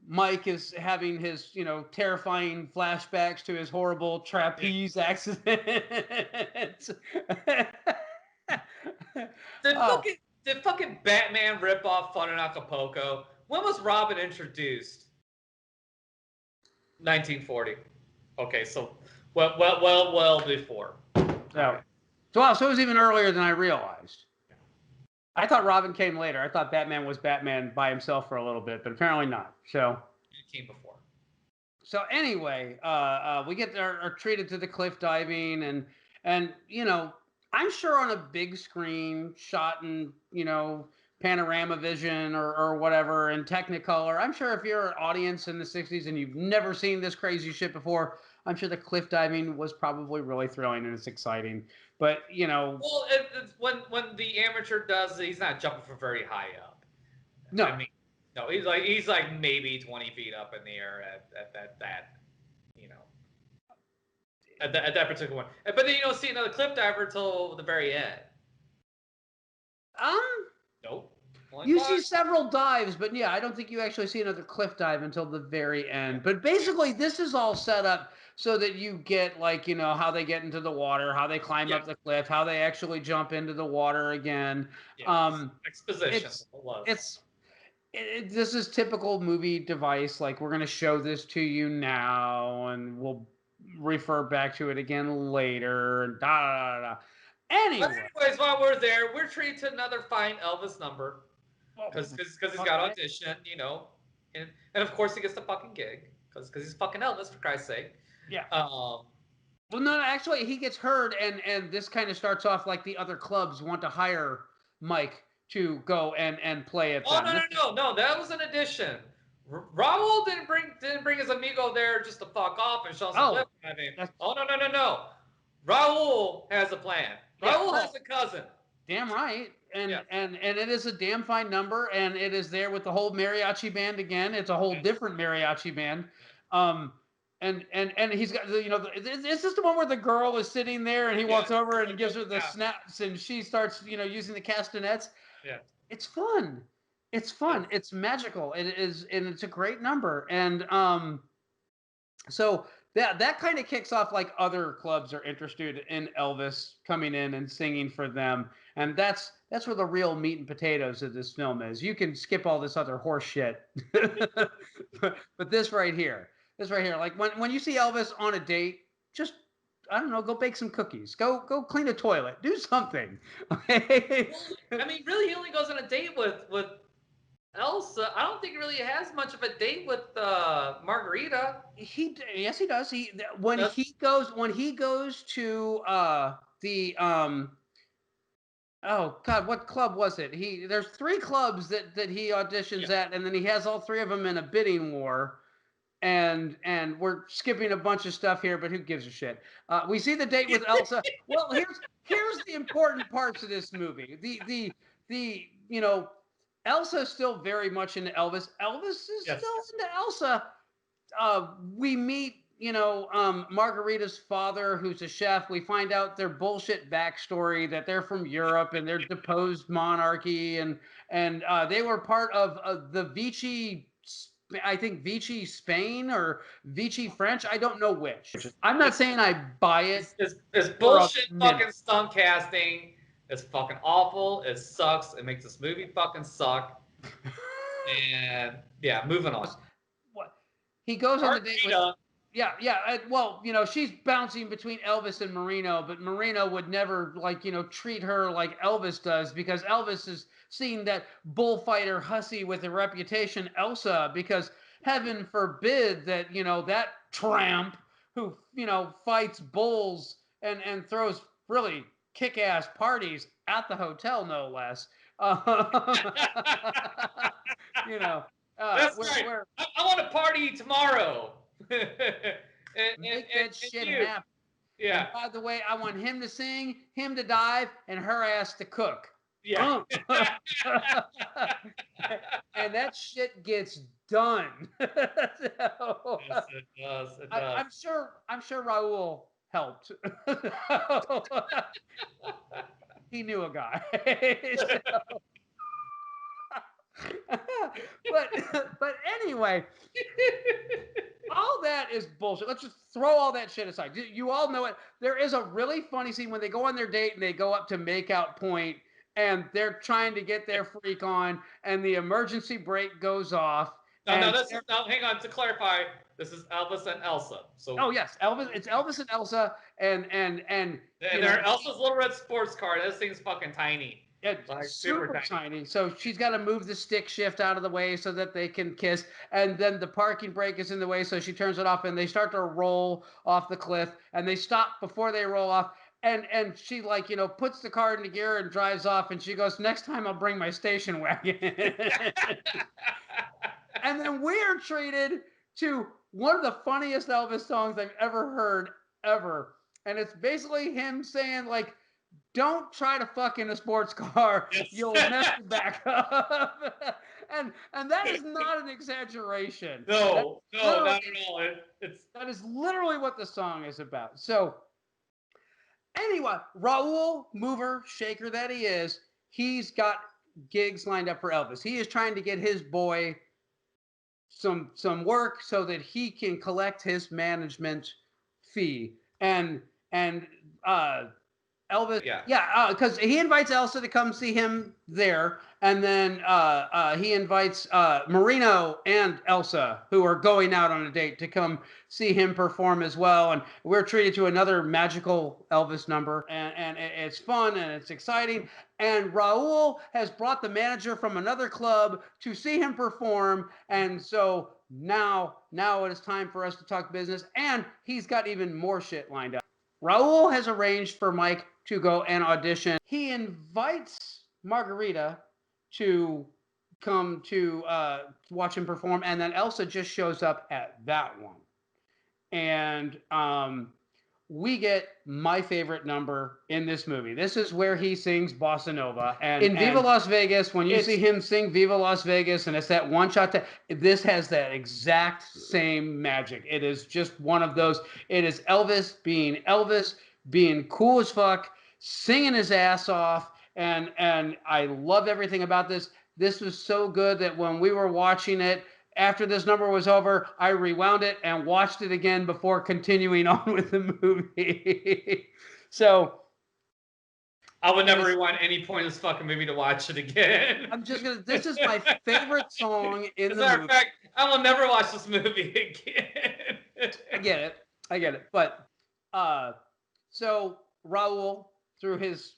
[SPEAKER 3] Mike is having his terrifying flashbacks to his horrible trapeze accident.
[SPEAKER 2] Did
[SPEAKER 3] Oh.
[SPEAKER 2] fucking Batman rip off Fun in Acapulco? When was Robin introduced? 1940. Okay, so well before.
[SPEAKER 3] Yeah. So it was even earlier than I realized. I thought Robin came later. I thought Batman was Batman by himself for a little bit, but apparently not. So
[SPEAKER 2] It came before.
[SPEAKER 3] So anyway, we get are treated to the cliff diving, and I'm sure on a big screen shot in panorama vision or whatever in Technicolor. I'm sure if you're an audience in the '60s and you've never seen this crazy shit before, I'm sure the cliff diving was probably really thrilling and it's exciting. But
[SPEAKER 2] well, it's when the amateur does, he's not jumping from very high up.
[SPEAKER 3] no.
[SPEAKER 2] I mean, no, he's like maybe 20 feet up in the air at that at that particular one. But then you don't see another cliff diver till the very end. Nope.
[SPEAKER 3] You see several dives, but yeah, I don't think you actually see another cliff dive until the very end. But basically, this is all set up so that you get how they get into the water, how they climb up the cliff, how they actually jump into the water again.
[SPEAKER 2] Exposition.
[SPEAKER 3] This is typical movie device. Like, we're going to show this to you now, and we'll refer back to it again later. And da da da.
[SPEAKER 2] Anyways, while we're there, we're treated to another fine Elvis number because he's got audition, and of course he gets the fucking gig because he's fucking Elvis, for Christ's sake.
[SPEAKER 3] Yeah. Well, no, actually, he gets heard, and this kind of starts off like the other clubs want to hire Mike to go and play at them.
[SPEAKER 2] No, that was an addition. Raul didn't bring his amigo there just to fuck off and show some lip. No. Raul has a plan. Raul has a cousin.
[SPEAKER 3] Damn right. And it is a damn fine number, and it is there with the whole mariachi band again. It's a whole different mariachi band. And he's got is this the one where the girl is sitting there and he walks over and gives her the snaps and she starts using the castanets?
[SPEAKER 2] Yeah.
[SPEAKER 3] It's fun. It's fun. It's magical. It is, and it's a great number. And so that kind of kicks off like other clubs are interested in Elvis coming in and singing for them. And that's where the real meat and potatoes of this film is. You can skip all this other horse shit. but this right here, like when you see Elvis on a date, just, I don't know, go bake some cookies. Go clean a toilet. Do something. Okay?
[SPEAKER 2] I mean, really, he only goes on a date with Elsa. I don't think he really has much of a date with Margarita.
[SPEAKER 3] Yes, he does. When he goes to the oh God, what club was it? There's 3 clubs that he auditions at, and then he has all 3 of them in a bidding war. And we're skipping a bunch of stuff here, but who gives a shit? We see the date with Elsa. Well, here's the important parts of this movie. The Elsa is still very much into Elvis. Elvis is still into Elsa. We meet Margarita's father, who's a chef. We find out their bullshit backstory, that they're from Europe and they're deposed monarchy, and they were part of the Vichy. I think Vichy Spain or Vichy French. I don't know which. I'm not saying I buy it.
[SPEAKER 2] It's bullshit fucking stunt casting. It's fucking awful. It sucks. It makes this movie fucking suck. And yeah, moving on.
[SPEAKER 3] What? He goes on the date with... Well, she's bouncing between Elvis and Marino, but Marino would never treat her like Elvis does, because Elvis is seeing that bullfighter hussy with a reputation, Elsa, because heaven forbid that that tramp who fights bulls and throws really kick-ass parties at the hotel, no less.
[SPEAKER 2] That's right. I want to party tomorrow.
[SPEAKER 3] Make that shit
[SPEAKER 2] you.
[SPEAKER 3] happen.
[SPEAKER 2] Yeah.
[SPEAKER 3] And by the way, I want him to sing, him to dive, and her ass to cook.
[SPEAKER 2] Yeah.
[SPEAKER 3] And that shit gets done. So,
[SPEAKER 2] Yes, it does. It does.
[SPEAKER 3] I'm sure Raul helped. He knew a guy. but anyway, all that is bullshit. Let's just throw all that shit aside. You all know it. There is a really funny scene when they go on their date and they go up to makeout point and they're trying to get their freak on and the emergency brake goes off.
[SPEAKER 2] No, hang on, to clarify, this is Elvis and Elsa. So
[SPEAKER 3] oh yes, it's Elvis and Elsa and
[SPEAKER 2] they're Elsa's little red sports car. This thing's fucking tiny.
[SPEAKER 3] It's
[SPEAKER 2] Like,
[SPEAKER 3] super tiny. So she's got to move the stick shift out of the way so that they can kiss. And then the parking brake is in the way, so she turns it off and they start to roll off the cliff and they stop before they roll off. And she puts the car into gear and drives off and she goes, next time I'll bring my station wagon. And then we're treated to one of the funniest Elvis songs I've ever heard, ever. And it's basically him saying, like, don't try to fuck in a sports car. Yes. You'll mess it back up. and that is not an exaggeration.
[SPEAKER 2] No, not at all.
[SPEAKER 3] That is literally what the song is about. So anyway, Raul, mover, shaker that he is, he's got gigs lined up for Elvis. He is trying to get his boy some work so that he can collect his management fee. And Elvis, because he invites Elsa to come see him there, and then he invites Marino and Elsa, who are going out on a date, to come see him perform as well. And we're treated to another magical Elvis number, and it's fun and it's exciting. And Raul has brought the manager from another club to see him perform, and so now it is time for us to talk business, and he's got even more shit lined up. Raul has arranged for Mike to go and audition. He invites Margarita to come to watch him perform, and then Elsa just shows up at that one. And we get my favorite number in this movie. This is where he sings Bossa Nova. And in Viva Las Vegas, when you see him sing Viva Las Vegas, and it's that one shot, this has that exact same magic. It is just one of those. It is Elvis, being cool as fuck, singing his ass off. And I love everything about this. This was so good that when we were watching it, after this number was over, I rewound it and watched it again before continuing on with the movie. So
[SPEAKER 2] I would never rewind any point of this fucking movie to watch it again.
[SPEAKER 3] This is my favorite song in the movie. As a matter of
[SPEAKER 2] fact, I will never watch this movie again.
[SPEAKER 3] I get it. But so Raul, through his,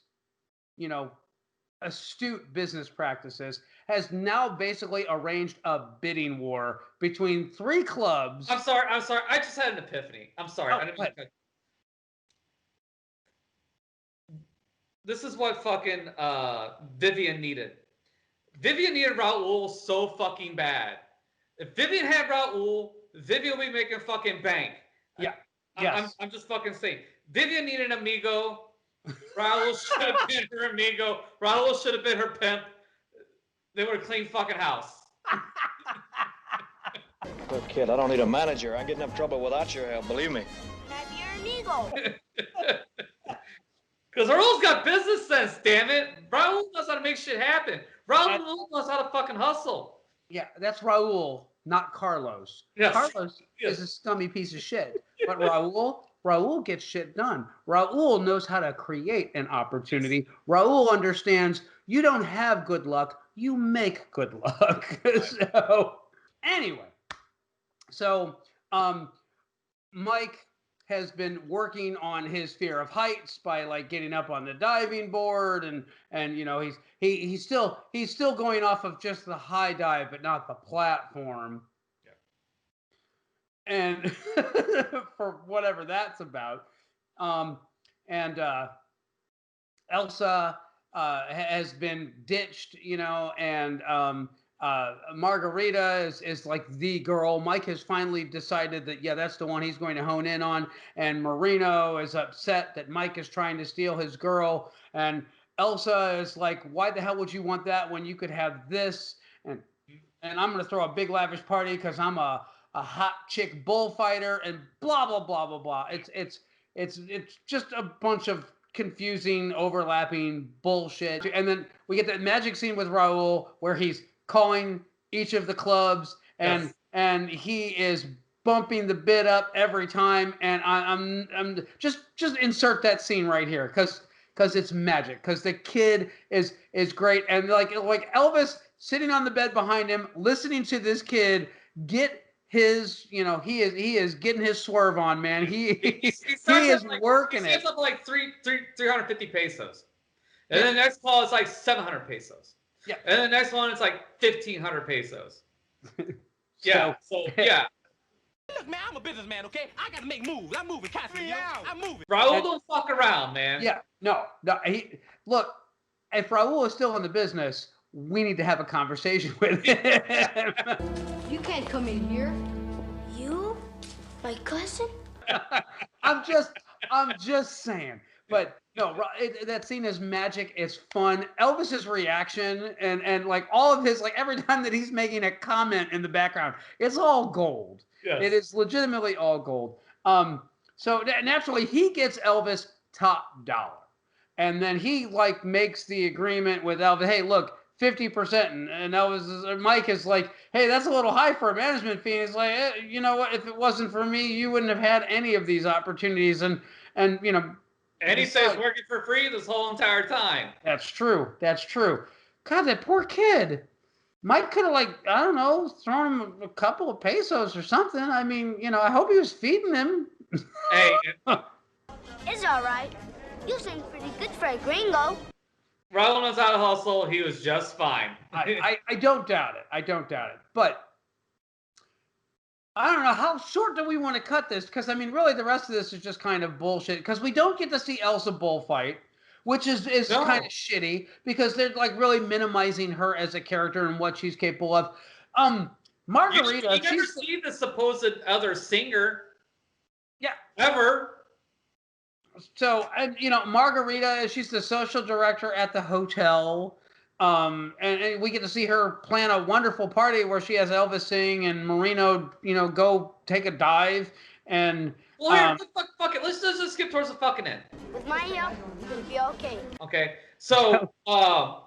[SPEAKER 3] astute business practices, has now basically arranged a bidding war between three clubs.
[SPEAKER 2] I'm sorry. I just had an epiphany. I'm sorry. This is what fucking Vivian needed. Vivian needed Raul so fucking bad. If Vivian had Raul, Vivian would be making fucking bank.
[SPEAKER 3] Yeah.
[SPEAKER 2] I'm just fucking saying. Vivian needed an amigo. Raul should have been her amigo. Raul should have been her pimp. They would have cleaned fucking house.
[SPEAKER 8] Look, kid, I don't need a manager. I get enough trouble without your help, believe me.
[SPEAKER 6] I'm your amigo.
[SPEAKER 2] Because Raul's got business sense, damn it. Raul knows how to make shit happen. Raul knows how to fucking hustle.
[SPEAKER 3] Yeah, that's Raul, not Carlos.
[SPEAKER 2] Yes.
[SPEAKER 3] Carlos is a scummy piece of shit. But Raul gets shit done. Raul knows how to create an opportunity. Raul understands you don't have good luck, you make good luck. So anyway, Mike has been working on his fear of heights by getting up on the diving board and he's still going off of just the high dive but not the platform. And for whatever that's about. Elsa has been ditched, and Margarita is like the girl. Mike has finally decided that, yeah, that's the one he's going to hone in on. And Marino is upset that Mike is trying to steal his girl. And Elsa is like, why the hell would you want that when you could have this? And I'm going to throw a big lavish party because I'm a hot chick bullfighter and blah, blah, blah, blah, blah. It's just a bunch of confusing, overlapping bullshit. And then we get that magic scene with Raul where he's calling each of the clubs and he is bumping the bid up every time. And I'm just insert that scene right here because it's magic, because the kid is great. And like Elvis sitting on the bed behind him, listening to this kid get his, he is getting his swerve on, man. He is working it.
[SPEAKER 2] He saves up like 350 pesos. And then the next call is like 700 pesos.
[SPEAKER 3] Yeah.
[SPEAKER 2] And then the next one is like 1,500 pesos. Yeah. So yeah.
[SPEAKER 7] Look, man, I'm a businessman, okay? I gotta make moves. I'm moving constantly. I'm moving.
[SPEAKER 2] Raul don't fuck around, man.
[SPEAKER 3] Yeah. No. Look, if Raul is still in the business, we need to have a conversation with him.
[SPEAKER 6] You can't come in here. You? My cousin?
[SPEAKER 3] I'm just saying. But no, that scene is magic. It's fun. Elvis's reaction and like all of his, like every time that he's making a comment in the background, it's all gold. Yes. It is legitimately all gold. So naturally he gets Elvis top dollar. And then he like makes the agreement with Elvis, hey, look, 50%. And Mike is like, hey, that's a little high for a management fee. And he's like, you know what? If it wasn't for me, you wouldn't have had any of these opportunities. And you know.
[SPEAKER 2] And he says working for free this whole entire time.
[SPEAKER 3] That's true. God, that poor kid. Mike could have, like, I don't know, thrown him a couple of pesos or something. I mean, I hope he was feeding him.
[SPEAKER 2] Hey.
[SPEAKER 9] It's all right. You seem pretty good for a gringo.
[SPEAKER 2] Raul knows how to hustle. He was just fine.
[SPEAKER 3] I don't doubt it. But I don't know, how short do we want to cut this? Because, I mean, really, the rest of this is just kind of bullshit. Because we don't get to see Elsa bullfight, which is kind of shitty. Because they're, like, really minimizing her as a character and what she's capable of. Margarita...
[SPEAKER 2] You never see the supposed other singer.
[SPEAKER 3] Yeah.
[SPEAKER 2] Ever.
[SPEAKER 3] So, Margarita, she's the social director at the hotel. And we get to see her plan a wonderful party where she has Elvis sing and Marino, go take a dive. And
[SPEAKER 2] well, fuck it. Let's just skip towards the fucking end.
[SPEAKER 9] With my help, it'll be okay.
[SPEAKER 2] Okay. So, Elvis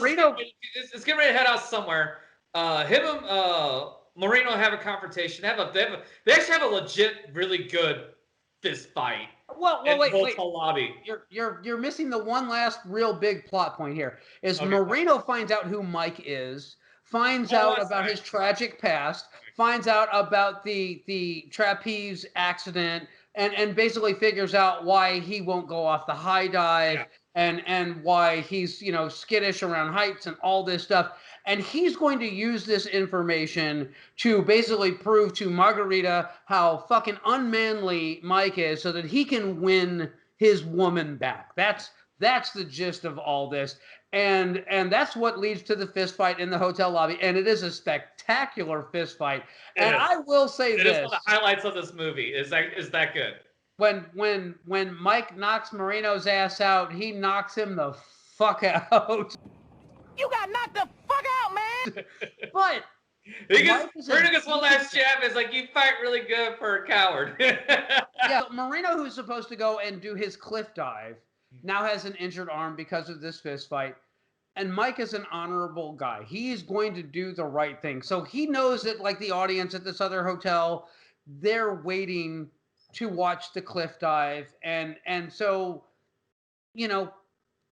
[SPEAKER 3] Marino
[SPEAKER 2] is getting ready to head out somewhere. Marino have a confrontation. They actually have a legit, really good fist fight.
[SPEAKER 3] Well, wait.
[SPEAKER 2] Lobby.
[SPEAKER 3] You're missing the one last real big plot point here. Okay. Marino finds out who Mike is, finds out about his tragic past, finds out about the trapeze accident, and basically figures out why he won't go off the high dive, and why he's skittish around heights and all this stuff. And he's going to use this information to basically prove to Margarita how fucking unmanly Mike is so that he can win his woman back. That's the gist of all this. And that's what leads to the fist fight in the hotel lobby. And it is a spectacular fist fight. I will say this.
[SPEAKER 2] It is one of the highlights of this movie. Is that good?
[SPEAKER 3] When Mike knocks Marino's ass out, he knocks him the fuck out.
[SPEAKER 7] You got knocked the fuck out, man.
[SPEAKER 3] But
[SPEAKER 2] Marino gets one last jab. It's like, you fight really good for a coward.
[SPEAKER 3] Yeah, Marino, who's supposed to go and do his cliff dive, now has an injured arm because of this fist fight. And Mike is an honorable guy. He is going to do the right thing. So he knows that, like the audience at this other hotel, they're waiting to watch the cliff dive. And so,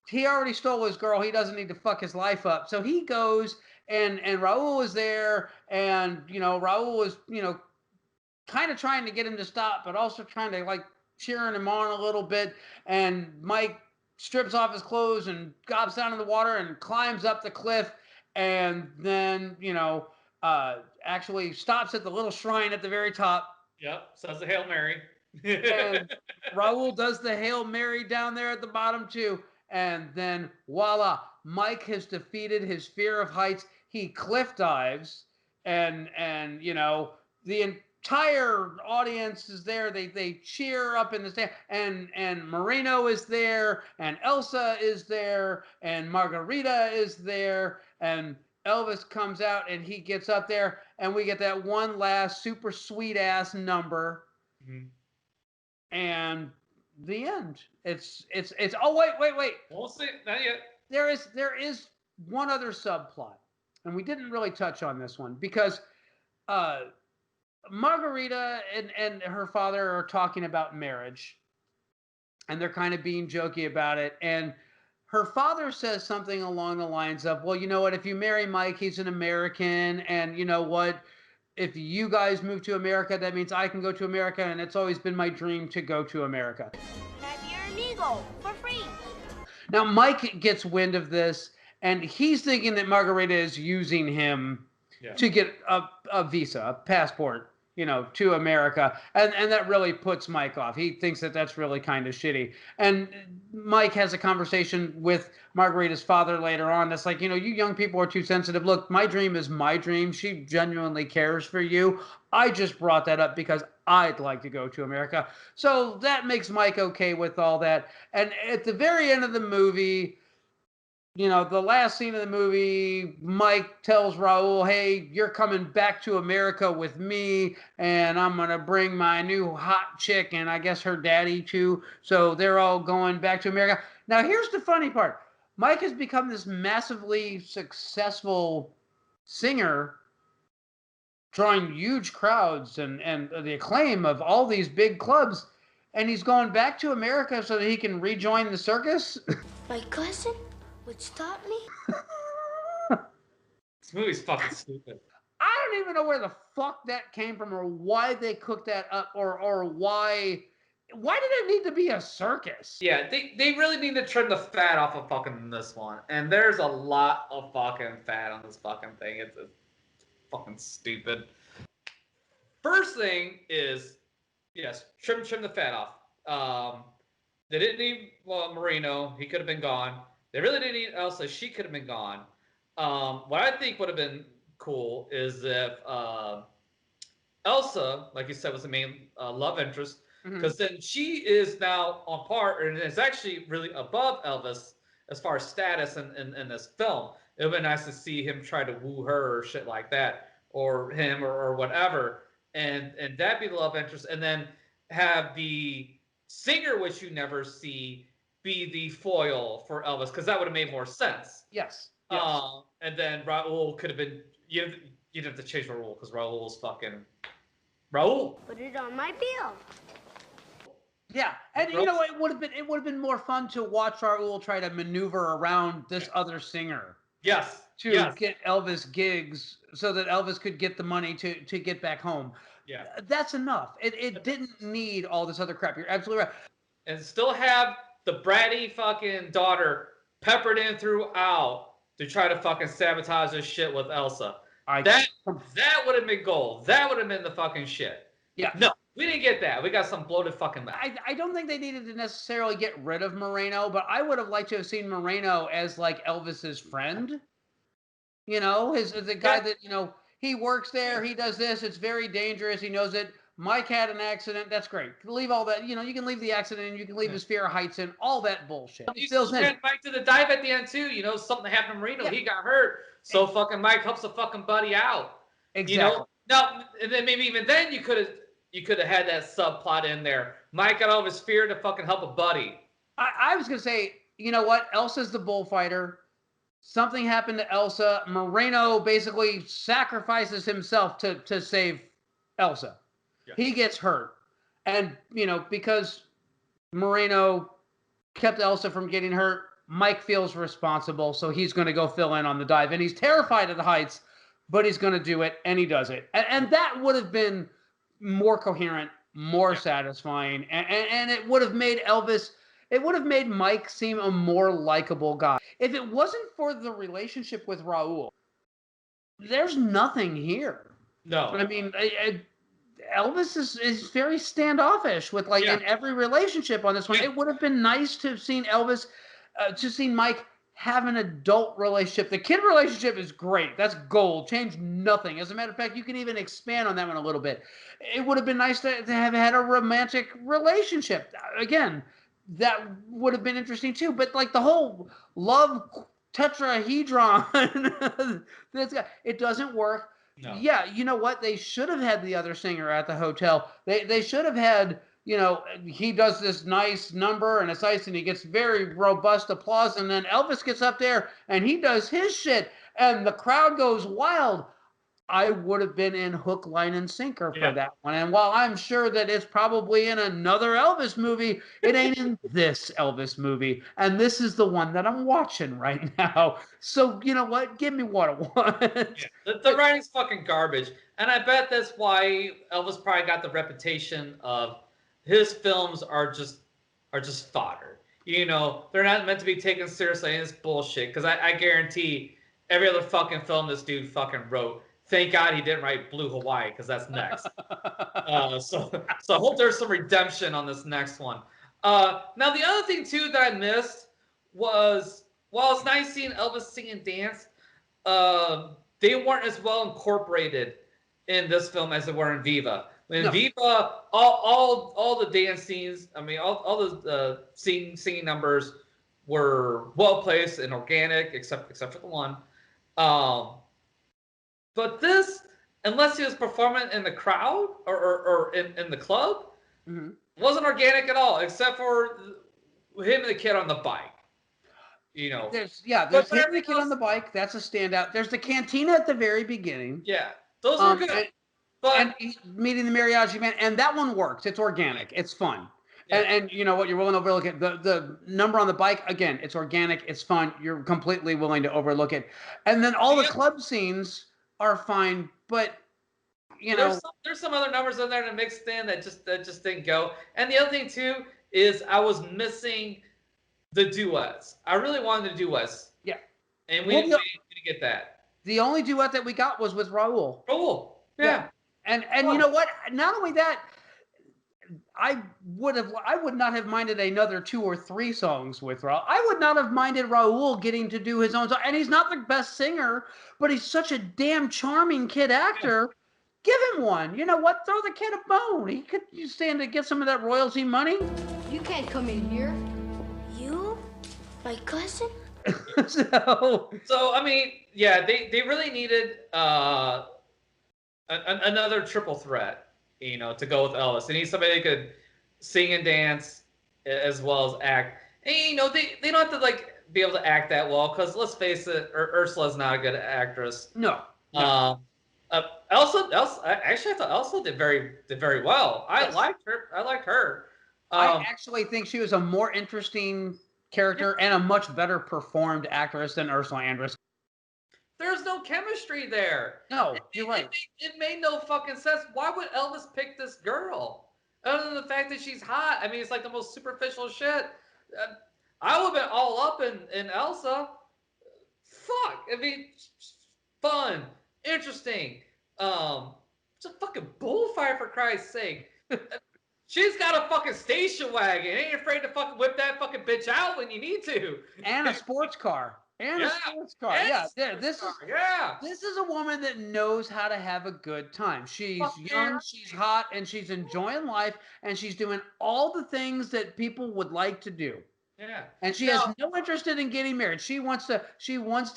[SPEAKER 3] he already stole his girl. He doesn't need to fuck his life up. So he goes, and Raul is there, and Raul is kind of trying to get him to stop, but also trying to like cheering him on a little bit. And Mike strips off his clothes and gobs down in the water and climbs up the cliff, and then actually stops at the little shrine at the very top.
[SPEAKER 2] Yep, says the Hail Mary.
[SPEAKER 3] And Raul does the Hail Mary down there at the bottom too. And then voila, Mike has defeated his fear of heights. He cliff dives, and the entire audience is there. They cheer up in the stand, and Moreno is there, and Elsa is there, and Margarita is there, and Elvis comes out and he gets up there, and we get that one last super sweet ass number, and the end. It's. Oh wait.
[SPEAKER 2] We'll see. Not yet.
[SPEAKER 3] There is one other subplot, and we didn't really touch on this one because Margarita and her father are talking about marriage, and they're kind of being jokey about it. And her father says something along the lines of, well, you know what, if you marry Mike, he's an American, and you know what, if you guys move to America, that means I can go to America, and it's always been my dream to go to America.
[SPEAKER 9] Have your amigo for free.
[SPEAKER 3] Now, Mike gets wind of this, and he's thinking that Margarita is using him to get a visa, a passport, to America. And that really puts Mike off. He thinks that that's really kind of shitty. And Mike has a conversation with Margarita's father later on. That's like, you young people are too sensitive. Look, my dream is my dream. She genuinely cares for you. I just brought that up because I'd like to go to America. So that makes Mike okay with all that. And at the very end of the movie, the last scene of the movie, Mike tells Raul, hey, you're coming back to America with me, and I'm going to bring my new hot chick, and I guess her daddy too. So they're all going back to America. Now, here's the funny part. Mike has become this massively successful singer, drawing huge crowds and the acclaim of all these big clubs, and he's going back to America so that he can rejoin the circus.
[SPEAKER 9] My cousin? Which taught me?
[SPEAKER 2] This movie's fucking stupid.
[SPEAKER 3] I don't even know where the fuck that came from, or why they cooked that up, or why did it need to be a circus?
[SPEAKER 2] Yeah, they really need to trim the fat off of fucking this one. And there's a lot of fucking fat on this fucking thing. It's fucking stupid. First thing is, yes, trim the fat off. They didn't need Moreno. He could have been gone. They really didn't need Elsa. She could have been gone. What I think would have been cool is if Elsa, like you said, was the main love interest, because then she is now on par, and it's actually really above Elvis as far as status in this film. It would be nice to see him try to woo her or shit like that, or him or whatever, and that'd be the love interest, and then have the singer, which you never see, be the foil for Elvis, because that would have made more sense.
[SPEAKER 3] Yes.
[SPEAKER 2] And then Raul could have been. You'd have to change Raul because Raul's fucking Raul.
[SPEAKER 9] Put it on my bill.
[SPEAKER 3] Yeah, and it would have been more fun to watch Raul try to maneuver around this other singer.
[SPEAKER 2] Yes.
[SPEAKER 3] To get Elvis gigs so that Elvis could get the money to get back home.
[SPEAKER 2] Yeah.
[SPEAKER 3] That's enough. It didn't need all this other crap. You're absolutely right.
[SPEAKER 2] And still have the bratty fucking daughter peppered in throughout to try to fucking sabotage this shit with Elsa. That would have been gold. That would have been the fucking shit.
[SPEAKER 3] Yeah.
[SPEAKER 2] No, we didn't get that. We got some bloated fucking mess.
[SPEAKER 3] I don't think they needed to necessarily get rid of Moreno, but I would have liked to have seen Moreno as like Elvis's friend. The guy that, he works there, he does this, it's very dangerous, he knows it. Mike had an accident, that's great. Leave all that, you can leave the accident and you can leave his fear of heights and all that bullshit.
[SPEAKER 2] You sent Mike to the dive at the end too. Something happened to Marino. Yeah. He got hurt. So fucking Mike helps the fucking buddy out.
[SPEAKER 3] Exactly.
[SPEAKER 2] Now, and then maybe even then you could have had that subplot in there. Mike got all of his fear to fucking help a buddy.
[SPEAKER 3] I was gonna say, you know what? Elsa's the bullfighter. Something happened to Elsa. Moreno basically sacrifices himself to save Elsa. Yeah. He gets hurt. And, because Moreno kept Elsa from getting hurt, Mike feels responsible, so he's going to go fill in on the dive. And he's terrified of the heights, but he's going to do it, and he does it. And that would have been more coherent, more satisfying, and it would have made Mike seem a more likable guy. If it wasn't for the relationship with Raul, there's nothing here.
[SPEAKER 2] No.
[SPEAKER 3] I mean, Elvis is very standoffish with in every relationship on this one. It would have been nice to have seen Elvis just seeing Mike have an adult relationship. The kid relationship is great. That's gold. Change nothing. As a matter of fact, you can even expand on that one a little bit. It would have been nice to have had a romantic relationship. Again, that would have been interesting too. But like the whole love tetrahedron, it doesn't work.
[SPEAKER 2] No.
[SPEAKER 3] Yeah, you know what? They should have had the other singer at the hotel. They should have had, he does this nice number and it's nice and he gets very robust applause. And then Elvis gets up there and he does his shit and the crowd goes wild. I would have been in hook, line, and sinker for that one. And while I'm sure that it's probably in another Elvis movie, it ain't in this Elvis movie. And this is the one that I'm watching right now. So, you know what? Give me what I want.
[SPEAKER 2] Yeah. The writing's fucking garbage. And I bet that's why Elvis probably got the reputation of his films are just fodder. They're not meant to be taken seriously in this bullshit. Because I guarantee every other fucking film this dude fucking wrote. Thank God he didn't write Blue Hawaii, because that's next. So I hope there's some redemption on this next one. Now, the other thing, too, that I missed was, while it's nice seeing Elvis sing and dance, they weren't as well incorporated in this film as they were in Viva. In Viva, all the dance scenes, all the singing numbers were well-placed and organic, except for the one. But this, unless he was performing in the crowd or in the club, wasn't organic at all, except for him and the kid on the bike.
[SPEAKER 3] There's him and the kid on the bike. That's a standout. There's the cantina at the very beginning.
[SPEAKER 2] Yeah, those were good.
[SPEAKER 3] And meeting the mariachi man, and that one works. It's organic. It's fun. Yeah. And you know what? You're willing to overlook it. The number on the bike, again, it's organic. It's fun. You're completely willing to overlook it. And then all the club scenes are fine, but
[SPEAKER 2] there's some other numbers in there that mixed in that just didn't go. And the other thing too is I was missing the duets. I really wanted the duets.
[SPEAKER 3] Yeah,
[SPEAKER 2] and we didn't get that.
[SPEAKER 3] The only duet that we got was with Raul.
[SPEAKER 2] Yeah.
[SPEAKER 3] And you know what? Not only that, I would not have minded another 2 or 3 songs with Raul. I would not have minded Raul getting to do his own song. And he's not the best singer, but he's such a damn charming kid actor. Yeah. Give him one. You know what? Throw the kid a bone. He could stand to get some of that royalty money.
[SPEAKER 6] You can't come in here.
[SPEAKER 9] You? My cousin?
[SPEAKER 2] So they really needed another triple threat. To go with Elvis. They need somebody that could sing and dance as well as act. And, they don't have to, be able to act that well, because let's face it, Ursula's not a good actress.
[SPEAKER 3] No.
[SPEAKER 2] Elsa, actually, I thought Elsa did very well. I liked her.
[SPEAKER 3] I actually think she was a more interesting character and a much better performed actress than Ursula Andress.
[SPEAKER 2] There's no chemistry there.
[SPEAKER 3] No, you're right.
[SPEAKER 2] It made no fucking sense. Why would Elvis pick this girl? Other than the fact that she's hot. It's like the most superficial shit. I would have been all up in Elsa. Fuck. Fun. Interesting. It's a fucking bullfighter, for Christ's sake. She's got a fucking station wagon. Ain't afraid to fucking whip that fucking bitch out when you need to.
[SPEAKER 3] And a sports car. A sports car. This is a woman that knows how to have a good time. She's young, she's hot, and she's enjoying life, and she's doing all the things that people would like to do.
[SPEAKER 2] Yeah.
[SPEAKER 3] And she has no interest in getting married. She wants to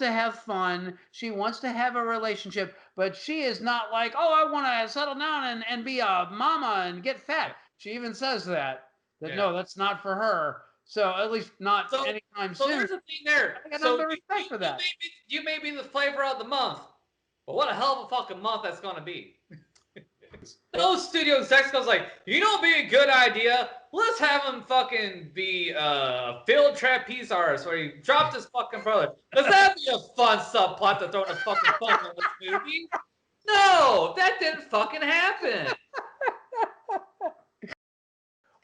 [SPEAKER 3] have fun. She wants to have a relationship, but she is not like, oh, I want to settle down and be a mama and get fat. She even says that no, that's not for her. So at least not anytime soon.
[SPEAKER 2] So there's a thing there.
[SPEAKER 3] I got no respect for that.
[SPEAKER 2] You may be the flavor of the month, but what a hell of a fucking month that's going to be. Those studio execs goes like, it'd be a good idea. Let's have him fucking be a failed trapeze artist where he dropped his fucking brother. Does that be a fun subplot to throw in a fucking fun in this movie? No, that didn't fucking happen.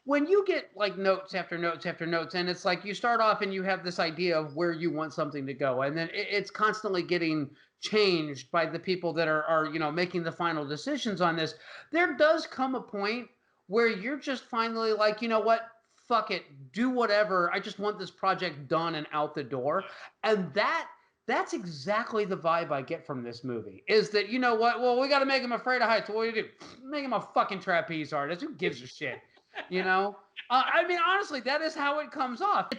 [SPEAKER 3] When you get notes after notes after notes, and it's like you start off and you have this idea of where you want something to go, and then it's constantly getting changed by the people that are making the final decisions on this. There does come a point where you're just finally like, you know what? fuck it, do whatever. I just want this project done and out the door. And that's exactly the vibe I get from this movie. Is that, you know what? Well, we got to make him afraid of heights. What do you do? Make him a fucking trapeze artist. Who gives a shit? You know? I mean, honestly, that is how it comes off.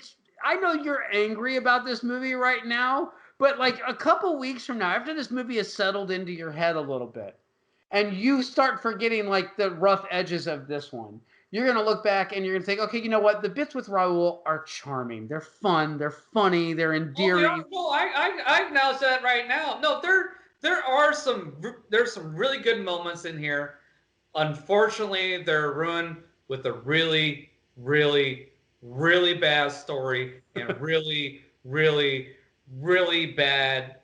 [SPEAKER 3] I know you're angry about this movie right now, but like a couple weeks from now, after this movie has settled into your head a little bit, and you start forgetting like the rough edges of this one, you're going to look back and you're going to think, okay, you know what? The bits with Raul are charming. They're fun. They're funny. They're endearing.
[SPEAKER 2] No, I acknowledge that right now. No, there's some really good moments in here. Unfortunately, they're ruined with a really, really, really bad story and really, really, really bad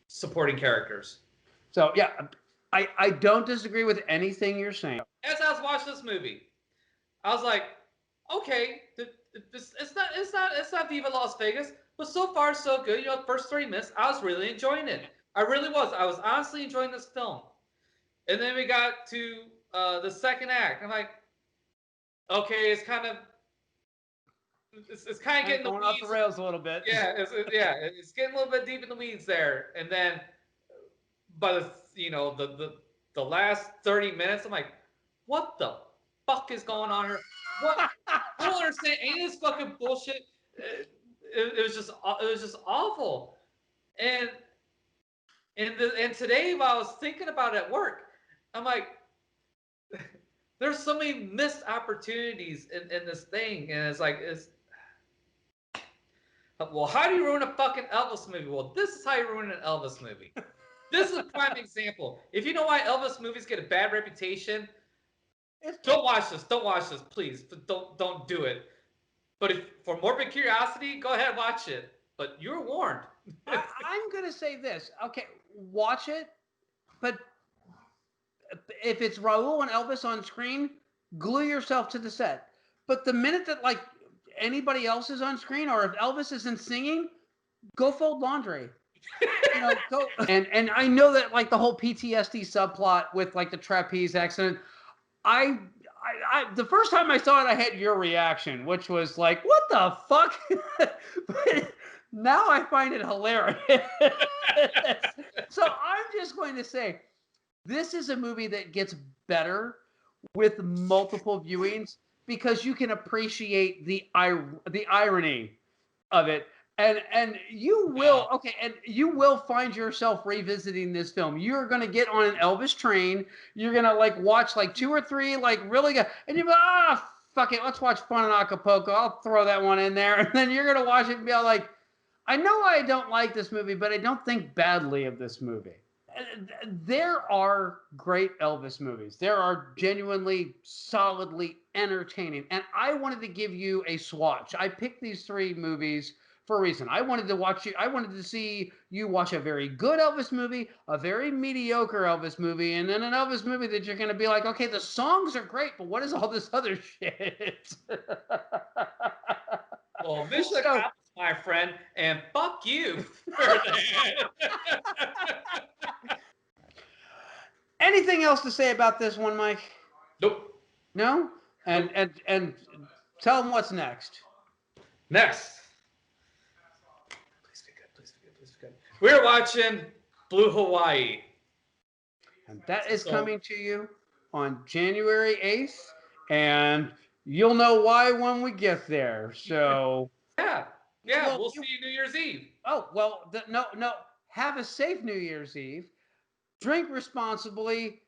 [SPEAKER 2] supporting characters.
[SPEAKER 3] So yeah, I don't disagree with anything you're saying.
[SPEAKER 2] As I was watching this movie, I was like, okay, it's not Viva Las Vegas, but so far so good. You know, the first 3 minutes, I was really enjoying it. I really was. I was honestly enjoying this film. And then we got to the second act. I'm like, okay, it's kind of getting
[SPEAKER 3] going
[SPEAKER 2] the weeds.
[SPEAKER 3] off the rails a little bit.
[SPEAKER 2] Yeah, it's getting a little bit deep in the weeds there. And then, but the last 30 minutes, I'm like, what the fuck is going on here? What? I don't understand any of this fucking bullshit. It was just awful. And today, while I was thinking about it at work, I'm like, there's so many missed opportunities in this thing, and it's like, well, how do you ruin a fucking Elvis movie? Well, this is how you ruin an Elvis movie. This is a prime example. If you know why Elvis movies get a bad reputation, don't watch this. Don't watch this, please. Don't do it. But if for morbid curiosity, go ahead and watch it. But you're warned.
[SPEAKER 3] I'm gonna say this. Okay, watch it, but if it's Raul and Elvis on screen, glue yourself to the set. But the minute that like anybody else is on screen, or if Elvis isn't singing, go fold laundry. You know, go and I know that like the whole PTSD subplot with like the trapeze accident. I the first time I saw it, I had your reaction, which was like, "What the fuck?" But now I find it hilarious. So I'm just going to say, this is a movie that gets better with multiple viewings because you can appreciate the irony of it. And you will and you will find yourself revisiting this film. You're gonna get on an Elvis train. You're gonna like watch like 2 or 3 like really good, and you're like, fuck it, let's watch Fun in Acapulco. I'll throw that one in there, and then you're gonna watch it and be all like, I know I don't like this movie, but I don't think badly of this movie. There are great Elvis movies. There are genuinely, solidly entertaining, and I wanted to give you a swatch. I picked these 3 movies for a reason. I wanted to see you watch a very good Elvis movie, a very mediocre Elvis movie, and then an Elvis movie that you're going to be like, okay, the songs are great, but what is all this other shit?
[SPEAKER 2] Well, mission accomplished, my friend, and fuck you for that.
[SPEAKER 3] Anything else to say about this one, Mike?
[SPEAKER 2] Nope.
[SPEAKER 3] No? And tell them what's next.
[SPEAKER 2] Next. Please be good. We're watching Blue Hawaii.
[SPEAKER 3] And that is coming to you on January 8th. And you'll know why when we get there. So
[SPEAKER 2] Yeah, we'll see you New Year's Eve.
[SPEAKER 3] Oh, well, no. Have a safe New Year's Eve. Drink responsibly.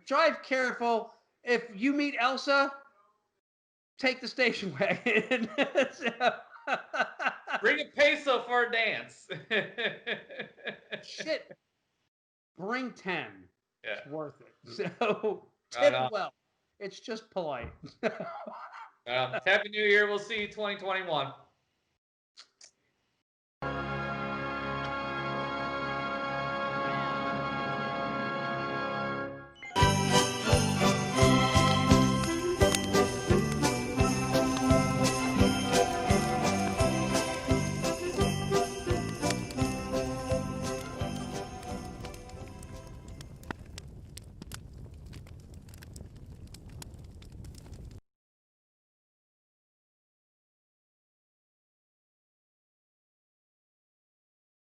[SPEAKER 3] Drive careful. If you meet Elsa, take the station wagon.
[SPEAKER 2] Bring a peso for a dance.
[SPEAKER 3] Shit. Bring 10.
[SPEAKER 2] Yeah.
[SPEAKER 3] It's worth it. So tip well. It's just polite.
[SPEAKER 2] Happy New Year. We'll see you 2021.